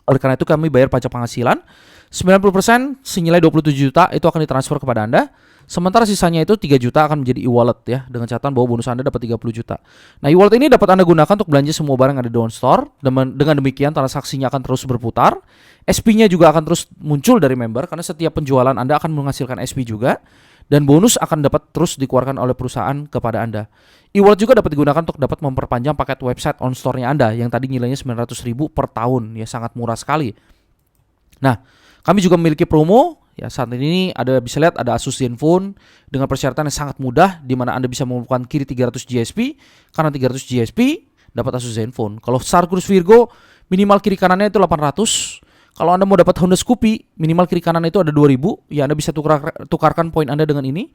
Oleh karena itu kami bayar pajak penghasilan. 90% senilai 27 juta itu akan ditransfer kepada Anda. Sementara sisanya itu 3 juta akan menjadi e-wallet ya, dengan catatan bahwa bonus Anda dapat 30 juta. Nah, e-wallet ini dapat Anda gunakan untuk belanja semua barang yang ada di OnStore. Dengan demikian transaksinya akan terus berputar. SP-nya juga akan terus muncul dari member karena setiap penjualan Anda akan menghasilkan SP juga. Dan bonus akan dapat terus dikeluarkan oleh perusahaan kepada Anda. E-wallet juga dapat digunakan untuk dapat memperpanjang paket website OnStore-nya Anda yang tadi nilainya 900.000 per tahun, ya sangat murah sekali. Nah, kami juga memiliki promo. Ya, saat ini bisa lihat ada Asus Zenfone dengan persyaratan yang sangat mudah di mana Anda bisa mengumpulkan kiri 300 GSP. Karena 300 GSP dapat Asus Zenfone. Kalau Sarkurs Virgo minimal kiri kanannya itu 800. Kalau Anda mau dapat Honda Scoopy minimal kiri kanan itu ada 2000. Ya, Anda bisa tukarkan poin Anda dengan ini.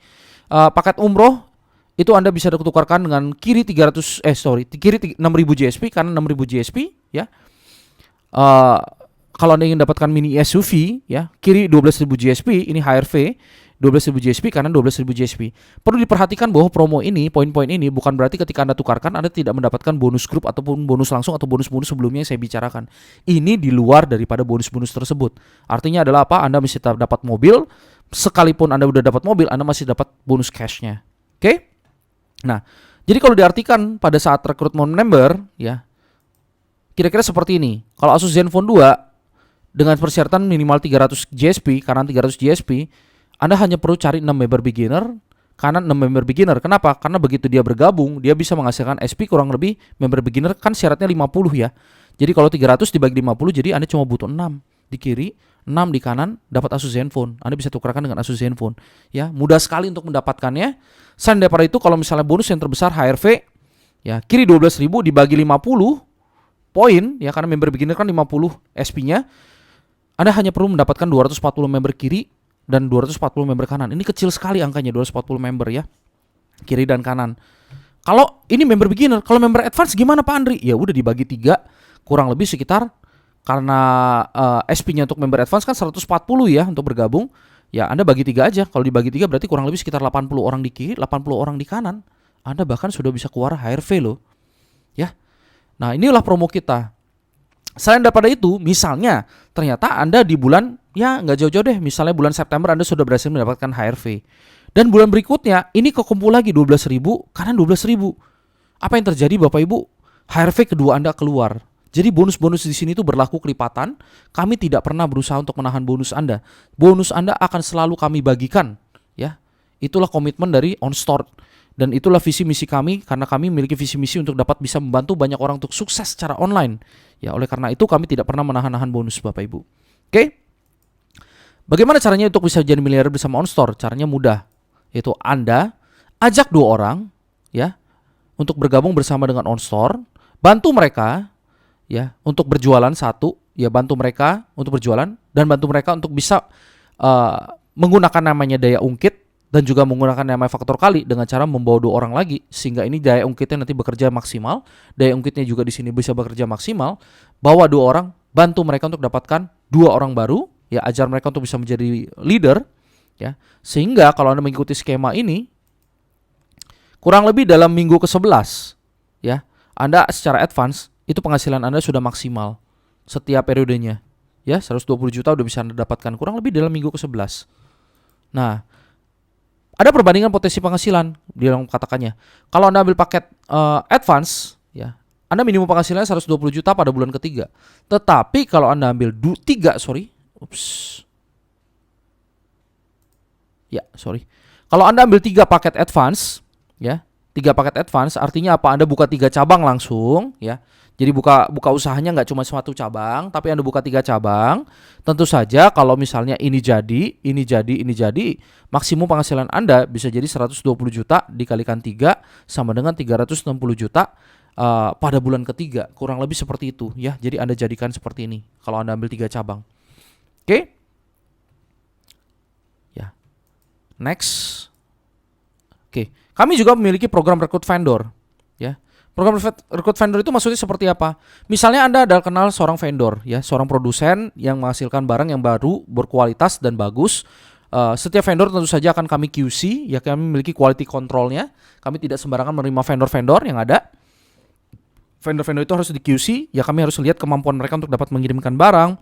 Paket umroh itu Anda bisa tukarkan dengan kiri 6000 GSP kanan 6000 GSP ya. Kalau Anda ingin dapatkan mini SUV ya, kiri 12.000 GSP, ini HRV 12.000 GSP, kanan 12.000 GSP. Perlu diperhatikan bahwa promo ini, poin-poin ini bukan berarti ketika Anda tukarkan Anda tidak mendapatkan bonus grup ataupun bonus langsung atau bonus-bonus sebelumnya yang saya bicarakan. Ini di luar daripada bonus-bonus tersebut. Artinya adalah apa? Anda masih dapat mobil, sekalipun Anda udah dapat mobil, Anda masih dapat bonus cashnya. Oke? Nah, jadi kalau diartikan pada saat rekrutmen member ya, kira-kira seperti ini. Kalau Asus Zenfone 2 dengan persyaratan minimal 300 GSP, kanan 300 GSP, Anda hanya perlu cari 6 member beginner, kanan 6 member beginner. Kenapa? Karena begitu dia bergabung, dia bisa menghasilkan SP kurang lebih member beginner kan syaratnya 50 ya. Jadi kalau 300 dibagi 50 jadi Anda cuma butuh 6 di kiri, 6 di kanan dapat Asus Zenfone. Anda bisa tukarkan dengan Asus Zenfone. Ya, mudah sekali untuk mendapatkannya. Selain daripada itu, kalau misalnya bonus yang terbesar HRV, ya, kiri 12.000 dibagi 50 poin, ya, karena member beginner kan 50 SP-nya. Anda hanya perlu mendapatkan 240 member kiri dan 240 member kanan. Ini kecil sekali angkanya, 240 member ya. Kiri dan kanan. Kalau ini member beginner, kalau member advance gimana Pak Andri? Ya udah dibagi 3, kurang lebih sekitar, karena SP-nya untuk member advance kan 140 ya untuk bergabung. Ya Anda bagi 3 aja. Kalau dibagi 3 berarti kurang lebih sekitar 80 orang di kiri, 80 orang di kanan. Anda bahkan sudah bisa keluar HRV loh. Ya. Nah, inilah promo kita. Selain daripada itu, misalnya ternyata Anda di bulan, ya nggak jauh-jauh deh, misalnya bulan September Anda sudah berhasil mendapatkan HRV. Dan bulan berikutnya ini kekumpul lagi 12.000 karena 12.000. Apa yang terjadi Bapak Ibu? HRV kedua Anda keluar. Jadi bonus-bonus di sini itu berlaku kelipatan. Kami tidak pernah berusaha untuk menahan bonus Anda. Bonus Anda akan selalu kami bagikan, ya. Itulah komitmen dari OnStore. Dan itulah visi misi kami, karena kami memiliki visi misi untuk dapat bisa membantu banyak orang untuk sukses secara online. Ya, oleh karena itu kami tidak pernah menahan-nahan bonus Bapak Ibu. Oke? Bagaimana caranya untuk bisa jadi miliarder bersama OnStore? Caranya mudah. Yaitu Anda ajak 2 orang, ya, untuk bergabung bersama dengan OnStore, bantu mereka, ya, untuk berjualan satu, ya, bantu mereka untuk berjualan dan bantu mereka untuk bisa menggunakan namanya daya ungkit dan juga menggunakan namanya faktor kali dengan cara membawa 2 orang lagi, sehingga ini daya ungkitnya nanti bekerja maksimal, daya ungkitnya juga di sini bisa bekerja maksimal. Bawa 2 orang, bantu mereka untuk dapatkan 2 orang baru, ya, ajar mereka untuk bisa menjadi leader, ya, sehingga kalau Anda mengikuti skema ini kurang lebih dalam minggu ke-11, ya, Anda secara advance itu penghasilan Anda sudah maksimal setiap periodenya, ya, 120 juta udah bisa Anda dapatkan kurang lebih dalam minggu ke-11. Nah, ada perbandingan potensi penghasilan di dalam katakannya. Kalau Anda ambil paket advance, ya, Anda minimum penghasilannya 120 juta pada bulan ketiga. Tetapi kalau Anda ambil 3, Kalau Anda ambil 3 paket advance, ya, 3 paket advance artinya apa? Anda buka 3 cabang langsung, ya. Jadi buka usahanya nggak cuma suatu cabang, tapi Anda buka 3 cabang. Tentu saja kalau misalnya ini jadi, maksimum penghasilan Anda bisa jadi 120 juta dikalikan 3 sama dengan 360 juta pada bulan ketiga. Kurang lebih seperti itu, ya. Jadi Anda jadikan seperti ini kalau Anda ambil 3 cabang. Oke? Ya. Next. Oke. Kami juga memiliki program rekrut vendor, ya. Program rekrut vendor itu maksudnya seperti apa? Misalnya Anda adalah kenal seorang vendor, ya, seorang produsen yang menghasilkan barang yang baru, berkualitas dan bagus. Setiap vendor tentu saja akan kami QC, ya, kami memiliki quality controlnya. Kami tidak sembarangan menerima vendor-vendor yang ada. Vendor-vendor itu harus di QC, ya, kami harus lihat kemampuan mereka untuk dapat mengirimkan barang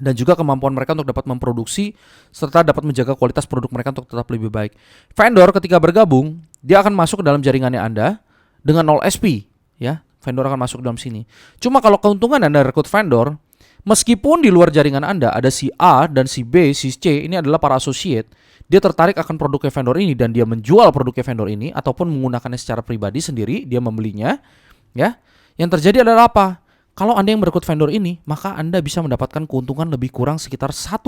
dan juga kemampuan mereka untuk dapat memproduksi serta dapat menjaga kualitas produk mereka untuk tetap lebih baik. Vendor ketika bergabung, dia akan masuk ke dalam jaringannya Anda dengan 0 SP, ya. Vendor akan masuk dalam sini. Cuma kalau keuntungan Anda rekrut vendor, meskipun di luar jaringan Anda ada si A dan si B, si C, ini adalah para associate, dia tertarik akan produknya vendor ini dan dia menjual produknya vendor ini ataupun menggunakannya secara pribadi sendiri, dia membelinya, ya. Yang terjadi adalah apa? Kalau Anda yang merekrut vendor ini, maka Anda bisa mendapatkan keuntungan lebih kurang sekitar 1%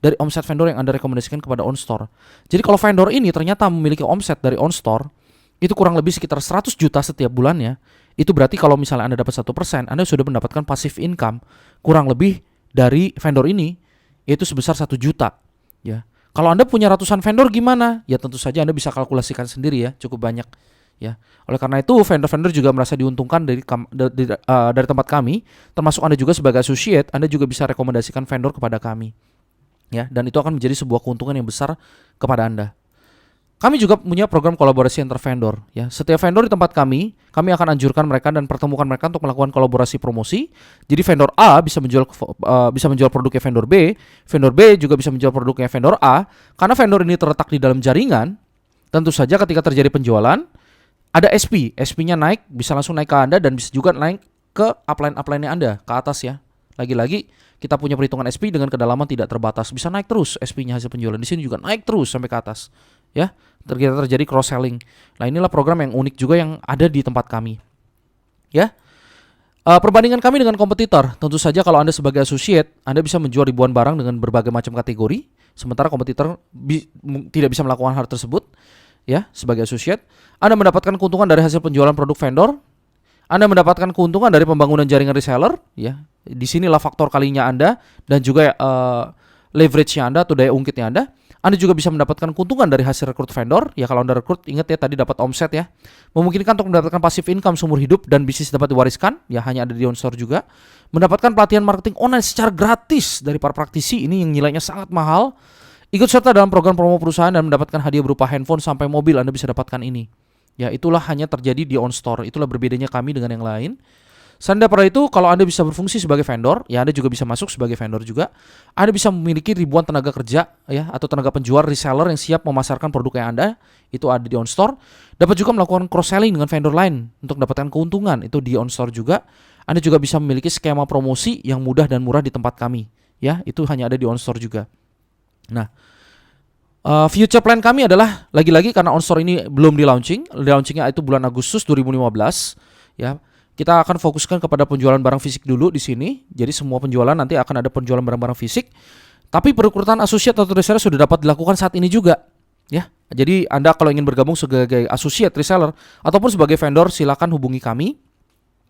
dari omset vendor yang Anda rekomendasikan kepada OnStore. Jadi kalau vendor ini ternyata memiliki omset dari OnStore itu kurang lebih sekitar 100 juta setiap bulannya, itu berarti kalau misalnya Anda dapat 1%, Anda sudah mendapatkan passive income kurang lebih dari vendor ini, yaitu sebesar 1 juta. Ya. Kalau Anda punya ratusan vendor gimana? Ya tentu saja Anda bisa kalkulasikan sendiri, ya, cukup banyak. Ya. Oleh karena itu vendor-vendor juga merasa diuntungkan dari tempat kami, termasuk Anda juga sebagai associate, Anda juga bisa rekomendasikan vendor kepada kami. Ya, dan itu akan menjadi sebuah keuntungan yang besar kepada Anda. Kami juga punya program kolaborasi antar vendor, ya. Setiap vendor di tempat kami akan anjurkan mereka dan pertemukan mereka untuk melakukan kolaborasi promosi. Jadi vendor A bisa menjual produknya vendor B juga bisa menjual produknya vendor A. Karena vendor ini terletak di dalam jaringan, tentu saja ketika terjadi penjualan ada SP, SP-nya naik, bisa langsung naik ke Anda dan bisa juga naik ke upline-nya Anda ke atas, ya. Lagi-lagi kita punya perhitungan SP dengan kedalaman tidak terbatas, bisa naik terus SP-nya hasil penjualan. Di sini juga naik terus sampai ke atas, ya. Terjadi cross selling. Nah, inilah program yang unik juga yang ada di tempat kami, ya. Perbandingan kami dengan kompetitor, tentu saja kalau Anda sebagai associate, Anda bisa menjual ribuan barang dengan berbagai macam kategori, sementara kompetitor tidak bisa melakukan hal tersebut. Ya, sebagai associate, Anda mendapatkan keuntungan dari hasil penjualan produk vendor, Anda mendapatkan keuntungan dari pembangunan jaringan reseller, ya. Disinilah faktor kalinya Anda dan juga leverage-nya Anda atau daya ungkitnya Anda. Anda juga bisa mendapatkan keuntungan dari hasil rekrut vendor. Ya kalau Anda rekrut, ingat ya tadi dapat omset ya. Memungkinkan untuk mendapatkan passive income seumur hidup dan bisnis dapat diwariskan. Ya hanya ada di OnStore juga. Mendapatkan pelatihan marketing online secara gratis dari para praktisi. Ini yang nilainya sangat mahal. Ikut serta dalam program promo perusahaan dan mendapatkan hadiah berupa handphone sampai mobil. Anda bisa dapatkan ini. Ya itulah hanya terjadi di OnStore. Itulah berbedanya kami dengan yang lain. Selain daripada itu, kalau Anda bisa berfungsi sebagai vendor, ya Anda juga bisa masuk sebagai vendor juga. Anda bisa memiliki ribuan tenaga kerja ya atau tenaga penjual reseller yang siap memasarkan produk yang Anda, itu ada di OnStore. Dapat juga melakukan cross selling dengan vendor lain untuk dapatkan keuntungan, itu di OnStore juga. Anda juga bisa memiliki skema promosi yang mudah dan murah di tempat kami, ya itu hanya ada di OnStore juga. Nah, future plan kami adalah lagi-lagi karena OnStore ini belum di launchingnya itu bulan Agustus 2015, ya. Kita akan fokuskan kepada penjualan barang fisik dulu di sini. Jadi semua penjualan nanti akan ada penjualan barang-barang fisik. Tapi perekrutan associate atau reseller sudah dapat dilakukan saat ini juga, ya. Jadi Anda kalau ingin bergabung sebagai associate reseller ataupun sebagai vendor, silakan hubungi kami.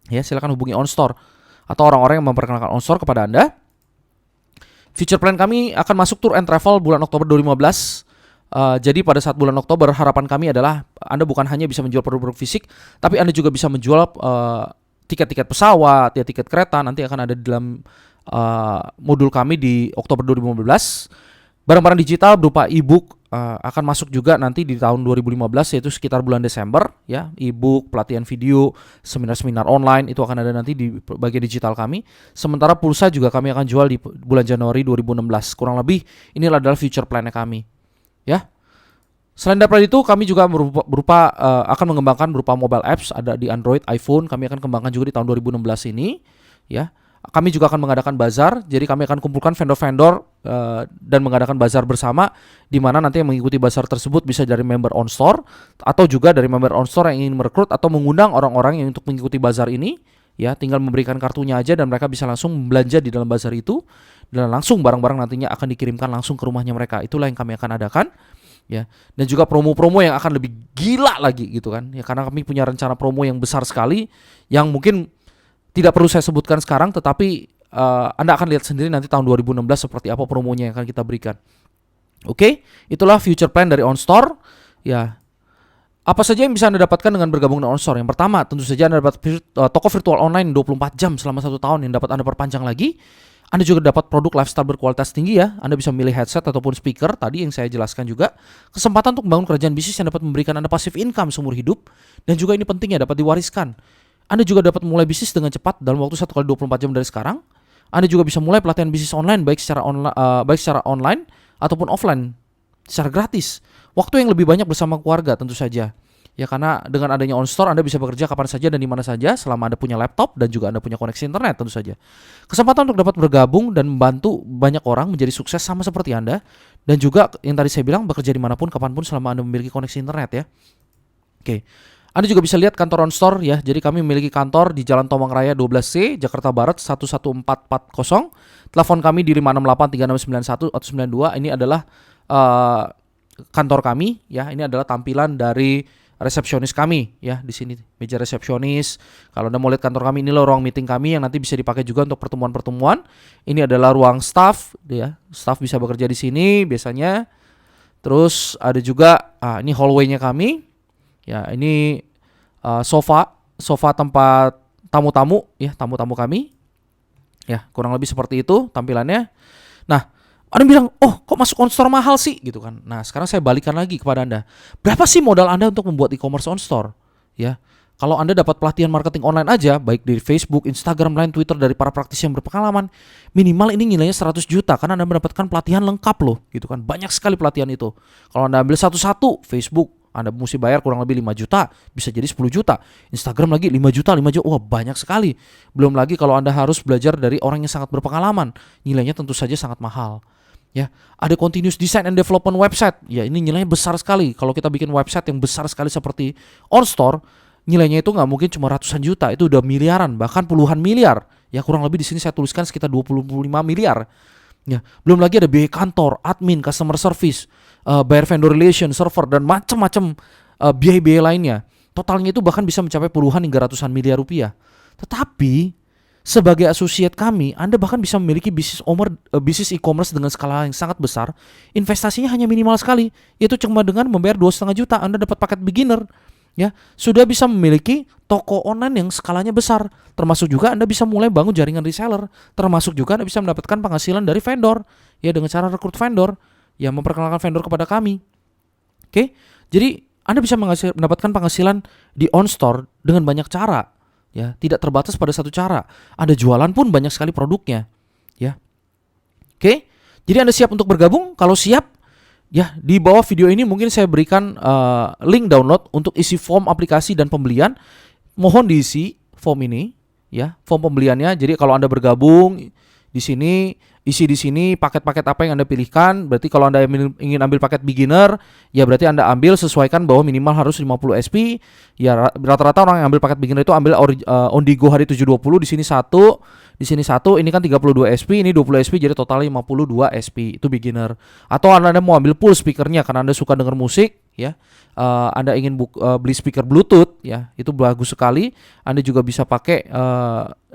Ya, silakan hubungi OnStore atau orang-orang yang memperkenalkan OnStore kepada Anda. Future plan kami akan masuk tour and travel bulan Oktober 2015. Jadi pada saat bulan Oktober harapan kami adalah Anda bukan hanya bisa menjual produk-produk fisik, tapi Anda juga bisa menjual tiket-tiket pesawat, ya tiket kereta nanti akan ada di dalam modul kami di Oktober 2015. Barang-barang digital berupa e-book akan masuk juga nanti di tahun 2015 yaitu sekitar bulan Desember ya, e-book, pelatihan video, seminar-seminar online itu akan ada nanti di bagian digital kami. Sementara pulsa juga kami akan jual di bulan Januari 2016. Kurang lebih inilah adalah future plan-nya kami. Ya, selain daripada itu kami juga akan mengembangkan berupa mobile apps ada di Android, iPhone. Kami akan kembangkan juga di tahun 2016 ini. Ya, kami juga akan mengadakan bazar. Jadi kami akan kumpulkan vendor-vendor dan mengadakan bazar bersama, di mana nanti yang mengikuti bazar tersebut bisa dari member OnStore atau juga dari member OnStore yang ingin merekrut atau mengundang orang-orang yang untuk mengikuti bazar ini. Ya, tinggal memberikan kartunya aja dan mereka bisa langsung belanja di dalam bazar itu. Dan langsung barang-barang nantinya akan dikirimkan langsung ke rumahnya mereka. Itulah yang kami akan adakan, ya. Dan juga promo-promo yang akan lebih gila lagi gitu kan. Ya karena kami punya rencana promo yang besar sekali yang mungkin tidak perlu saya sebutkan sekarang, tetapi Anda akan lihat sendiri nanti tahun 2016 seperti apa promonya yang akan kita berikan. Oke, itulah future plan dari OnStore, ya. Apa saja yang bisa Anda dapatkan dengan bergabung dengan OnStore? Yang pertama, tentu saja Anda dapat toko virtual online 24 jam selama 1 tahun yang dapat Anda perpanjang lagi. Anda juga dapat produk lifestyle berkualitas tinggi ya. Anda bisa memilih headset ataupun speaker tadi yang saya jelaskan juga. Kesempatan untuk membangun kerjaan bisnis yang dapat memberikan Anda passive income seumur hidup. Dan juga ini pentingnya dapat diwariskan. Anda juga dapat mulai bisnis dengan cepat dalam waktu 1 kali 24 jam dari sekarang. Anda juga bisa mulai pelatihan bisnis online baik secara online ataupun offline secara gratis. Waktu yang lebih banyak bersama keluarga tentu saja. Ya karena dengan adanya OnStore Anda bisa bekerja kapan saja dan di mana saja selama Anda punya laptop dan juga Anda punya koneksi internet tentu saja. Kesempatan untuk dapat bergabung dan membantu banyak orang menjadi sukses sama seperti Anda. Dan juga yang tadi saya bilang bekerja dimanapun kapanpun selama Anda memiliki koneksi internet ya. Oke. Anda juga bisa lihat kantor OnStore ya. Jadi kami memiliki kantor di Jalan Tomang Raya 12C, Jakarta Barat 11440. Telepon kami di 5683691 atau 92. Ini adalah kantor kami ya. Ini adalah tampilan dari resepsionis kami ya, di sini meja resepsionis. Kalau Anda mau lihat kantor kami, inilah ruang meeting kami yang nanti bisa dipakai juga untuk pertemuan-pertemuan. Ini adalah ruang staff ya. Staff bisa bekerja di sini biasanya. Terus ada juga ini hallway-nya kami. Ya, ini sofa tempat tamu-tamu ya, tamu-tamu kami. Ya, kurang lebih seperti itu tampilannya. Nah, Anda bilang, oh kok masuk OnStore mahal sih gitu kan. Nah sekarang saya balikan lagi kepada Anda. Berapa sih modal Anda untuk membuat e-commerce OnStore? Ya, kalau Anda dapat pelatihan marketing online aja, baik dari Facebook, Instagram, Line, Twitter dari para praktisi yang berpengalaman, minimal ini nilainya 100 juta karena Anda mendapatkan pelatihan lengkap loh gitu kan. Banyak sekali pelatihan itu. Kalau Anda ambil satu-satu, Facebook Anda mesti bayar kurang lebih 5 juta, bisa jadi 10 juta. Instagram lagi 5 juta, 5 juta. Wah, banyak sekali. Belum lagi kalau Anda harus belajar dari orang yang sangat berpengalaman, nilainya tentu saja sangat mahal. Ya, ada continuous design and development website. Ya, ini nilainya besar sekali. Kalau kita bikin website yang besar sekali seperti OnStore, nilainya itu nggak mungkin cuma ratusan juta, itu udah miliaran, bahkan puluhan miliar. Ya kurang lebih di sini saya tuliskan sekitar 25 miliar. Ya, belum lagi ada biaya kantor, admin, customer service, bayar vendor relation, server dan macam-macam biaya-biaya lainnya. Totalnya itu bahkan bisa mencapai puluhan hingga ratusan miliar rupiah. Tetapi sebagai associate kami, Anda bahkan bisa memiliki bisnis e-commerce dengan skala yang sangat besar. Investasinya hanya minimal sekali, yaitu cuma dengan membayar 2,5 juta Anda dapat paket beginner. Ya, sudah bisa memiliki toko online yang skalanya besar. Termasuk juga Anda bisa mulai bangun jaringan reseller. Termasuk juga Anda bisa mendapatkan penghasilan dari vendor, ya dengan cara rekrut vendor, ya memperkenalkan vendor kepada kami. Oke. Jadi Anda bisa mendapatkan penghasilan di OnStore dengan banyak cara, ya, tidak terbatas pada satu cara. Anda jualan pun banyak sekali produknya, ya. Oke. Jadi Anda siap untuk bergabung? Kalau siap, ya, di bawah video ini mungkin saya berikan link download untuk isi form aplikasi dan pembelian. Mohon diisi form ini, ya, form pembeliannya. Jadi kalau Anda bergabung di sini, isi di sini paket-paket apa yang Anda pilihkan. Berarti kalau Anda ingin ambil paket beginner, ya berarti Anda ambil sesuaikan bahwa minimal harus 50 SP. Ya rata-rata orang yang ambil paket beginner itu ambil Ondigo hari 720, di sini satu. Di sini satu, ini kan 32 SP, ini 20 SP, jadi totalnya 52 SP, itu beginner. Atau Anda mau ambil full speakernya karena Anda suka dengar musik, ya. Anda ingin beli speaker Bluetooth, ya, itu bagus sekali. Anda juga bisa pakai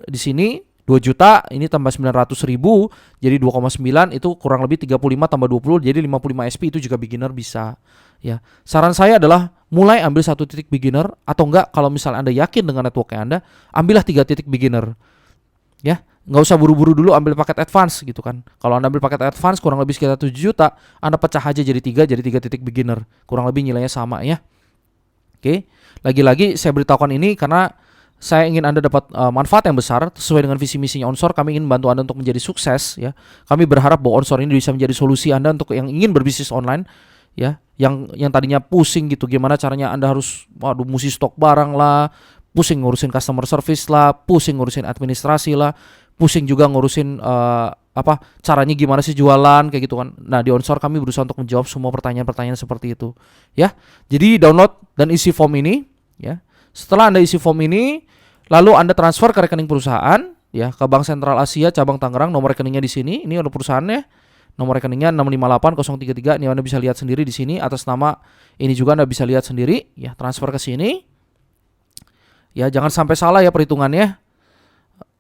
di sini 2 juta, ini tambah 900 ribu, jadi 2,9, itu kurang lebih 35 tambah 20, jadi 55 SP, itu juga beginner bisa. Ya, saran saya adalah mulai ambil 1 titik beginner, atau enggak kalau misalnya Anda yakin dengan networknya Anda, ambillah 3 titik beginner. Ya, nggak usah buru-buru dulu ambil paket advance gitu kan. Kalau Anda ambil paket advance kurang lebih sekitar 7 juta, Anda pecah aja jadi 3 titik beginner. Kurang lebih nilainya sama ya. Oke. Lagi-lagi saya beritahukan ini karena saya ingin Anda dapat manfaat yang besar sesuai dengan visi misinya OnStore. Kami ingin bantu Anda untuk menjadi sukses ya. Kami berharap bahwa OnStore ini bisa menjadi solusi Anda untuk yang ingin berbisnis online ya, yang tadinya pusing gitu gimana caranya Anda harus mesti stok barang lah, pusing ngurusin customer service lah, pusing ngurusin administrasi lah, pusing juga ngurusin caranya gimana sih jualan kayak gitu kan. Nah, di OnStore kami berusaha untuk menjawab semua pertanyaan-pertanyaan seperti itu ya. Jadi download dan isi form ini ya. Setelah Anda isi form ini, lalu Anda transfer ke rekening perusahaan ya, ke Bank Sentral Asia cabang Tangerang. Nomor rekeningnya di sini. Ini ada perusahaannya. Nomor rekeningnya 658033. Ini Anda bisa lihat sendiri di sini atas nama ini juga Anda bisa lihat sendiri ya, transfer ke sini. Ya, jangan sampai salah ya perhitungannya.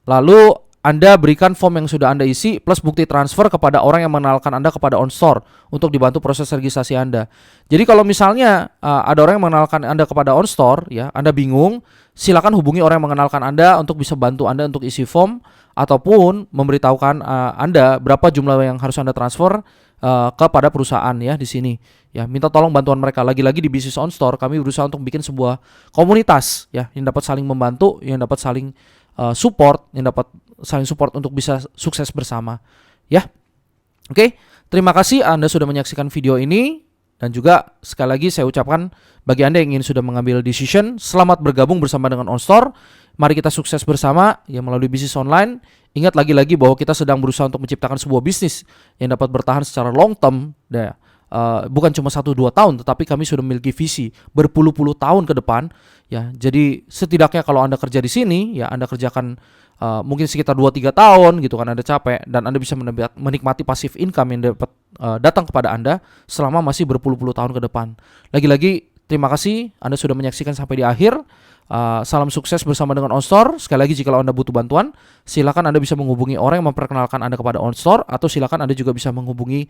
Lalu Anda berikan form yang sudah Anda isi plus bukti transfer kepada orang yang mengenalkan Anda kepada OnStore untuk dibantu proses registrasi Anda. Jadi kalau misalnya ada orang yang mengenalkan Anda kepada OnStore ya, Anda bingung, silakan hubungi orang yang mengenalkan Anda untuk bisa bantu Anda untuk isi form ataupun memberitahukan Anda berapa jumlah yang harus Anda transfer kepada perusahaan ya di sini. Ya, minta tolong bantuan mereka. Lagi-lagi di bisnis OnStore kami berusaha untuk bikin sebuah komunitas ya, yang dapat saling membantu, yang dapat saling support, yang dapat saling support untuk bisa sukses bersama. Ya. Oke, terima kasih Anda sudah menyaksikan video ini, dan juga sekali lagi saya ucapkan bagi Anda yang ingin sudah mengambil decision, selamat bergabung bersama dengan OnStore. Mari kita sukses bersama ya melalui bisnis online. Ingat lagi-lagi bahwa kita sedang berusaha untuk menciptakan sebuah bisnis yang dapat bertahan secara long term ya. Bukan cuma 1-2 tahun, tetapi kami sudah memiliki visi berpuluh-puluh tahun ke depan ya. Jadi setidaknya kalau Anda kerja di sini ya, Anda kerjakan mungkin sekitar 2-3 tahun gitu kan, Anda capek dan Anda bisa menikmati passive income yang dapat datang kepada Anda selama masih berpuluh-puluh tahun ke depan. Lagi-lagi terima kasih Anda sudah menyaksikan sampai di akhir. Salam sukses bersama dengan OnStore. Sekali lagi, jika Anda butuh bantuan, silakan Anda bisa menghubungi orang yang memperkenalkan Anda kepada OnStore, atau silakan Anda juga bisa menghubungi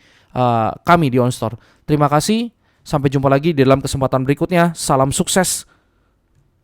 kami di OnStore. Terima kasih, sampai jumpa lagi di dalam kesempatan berikutnya. Salam sukses.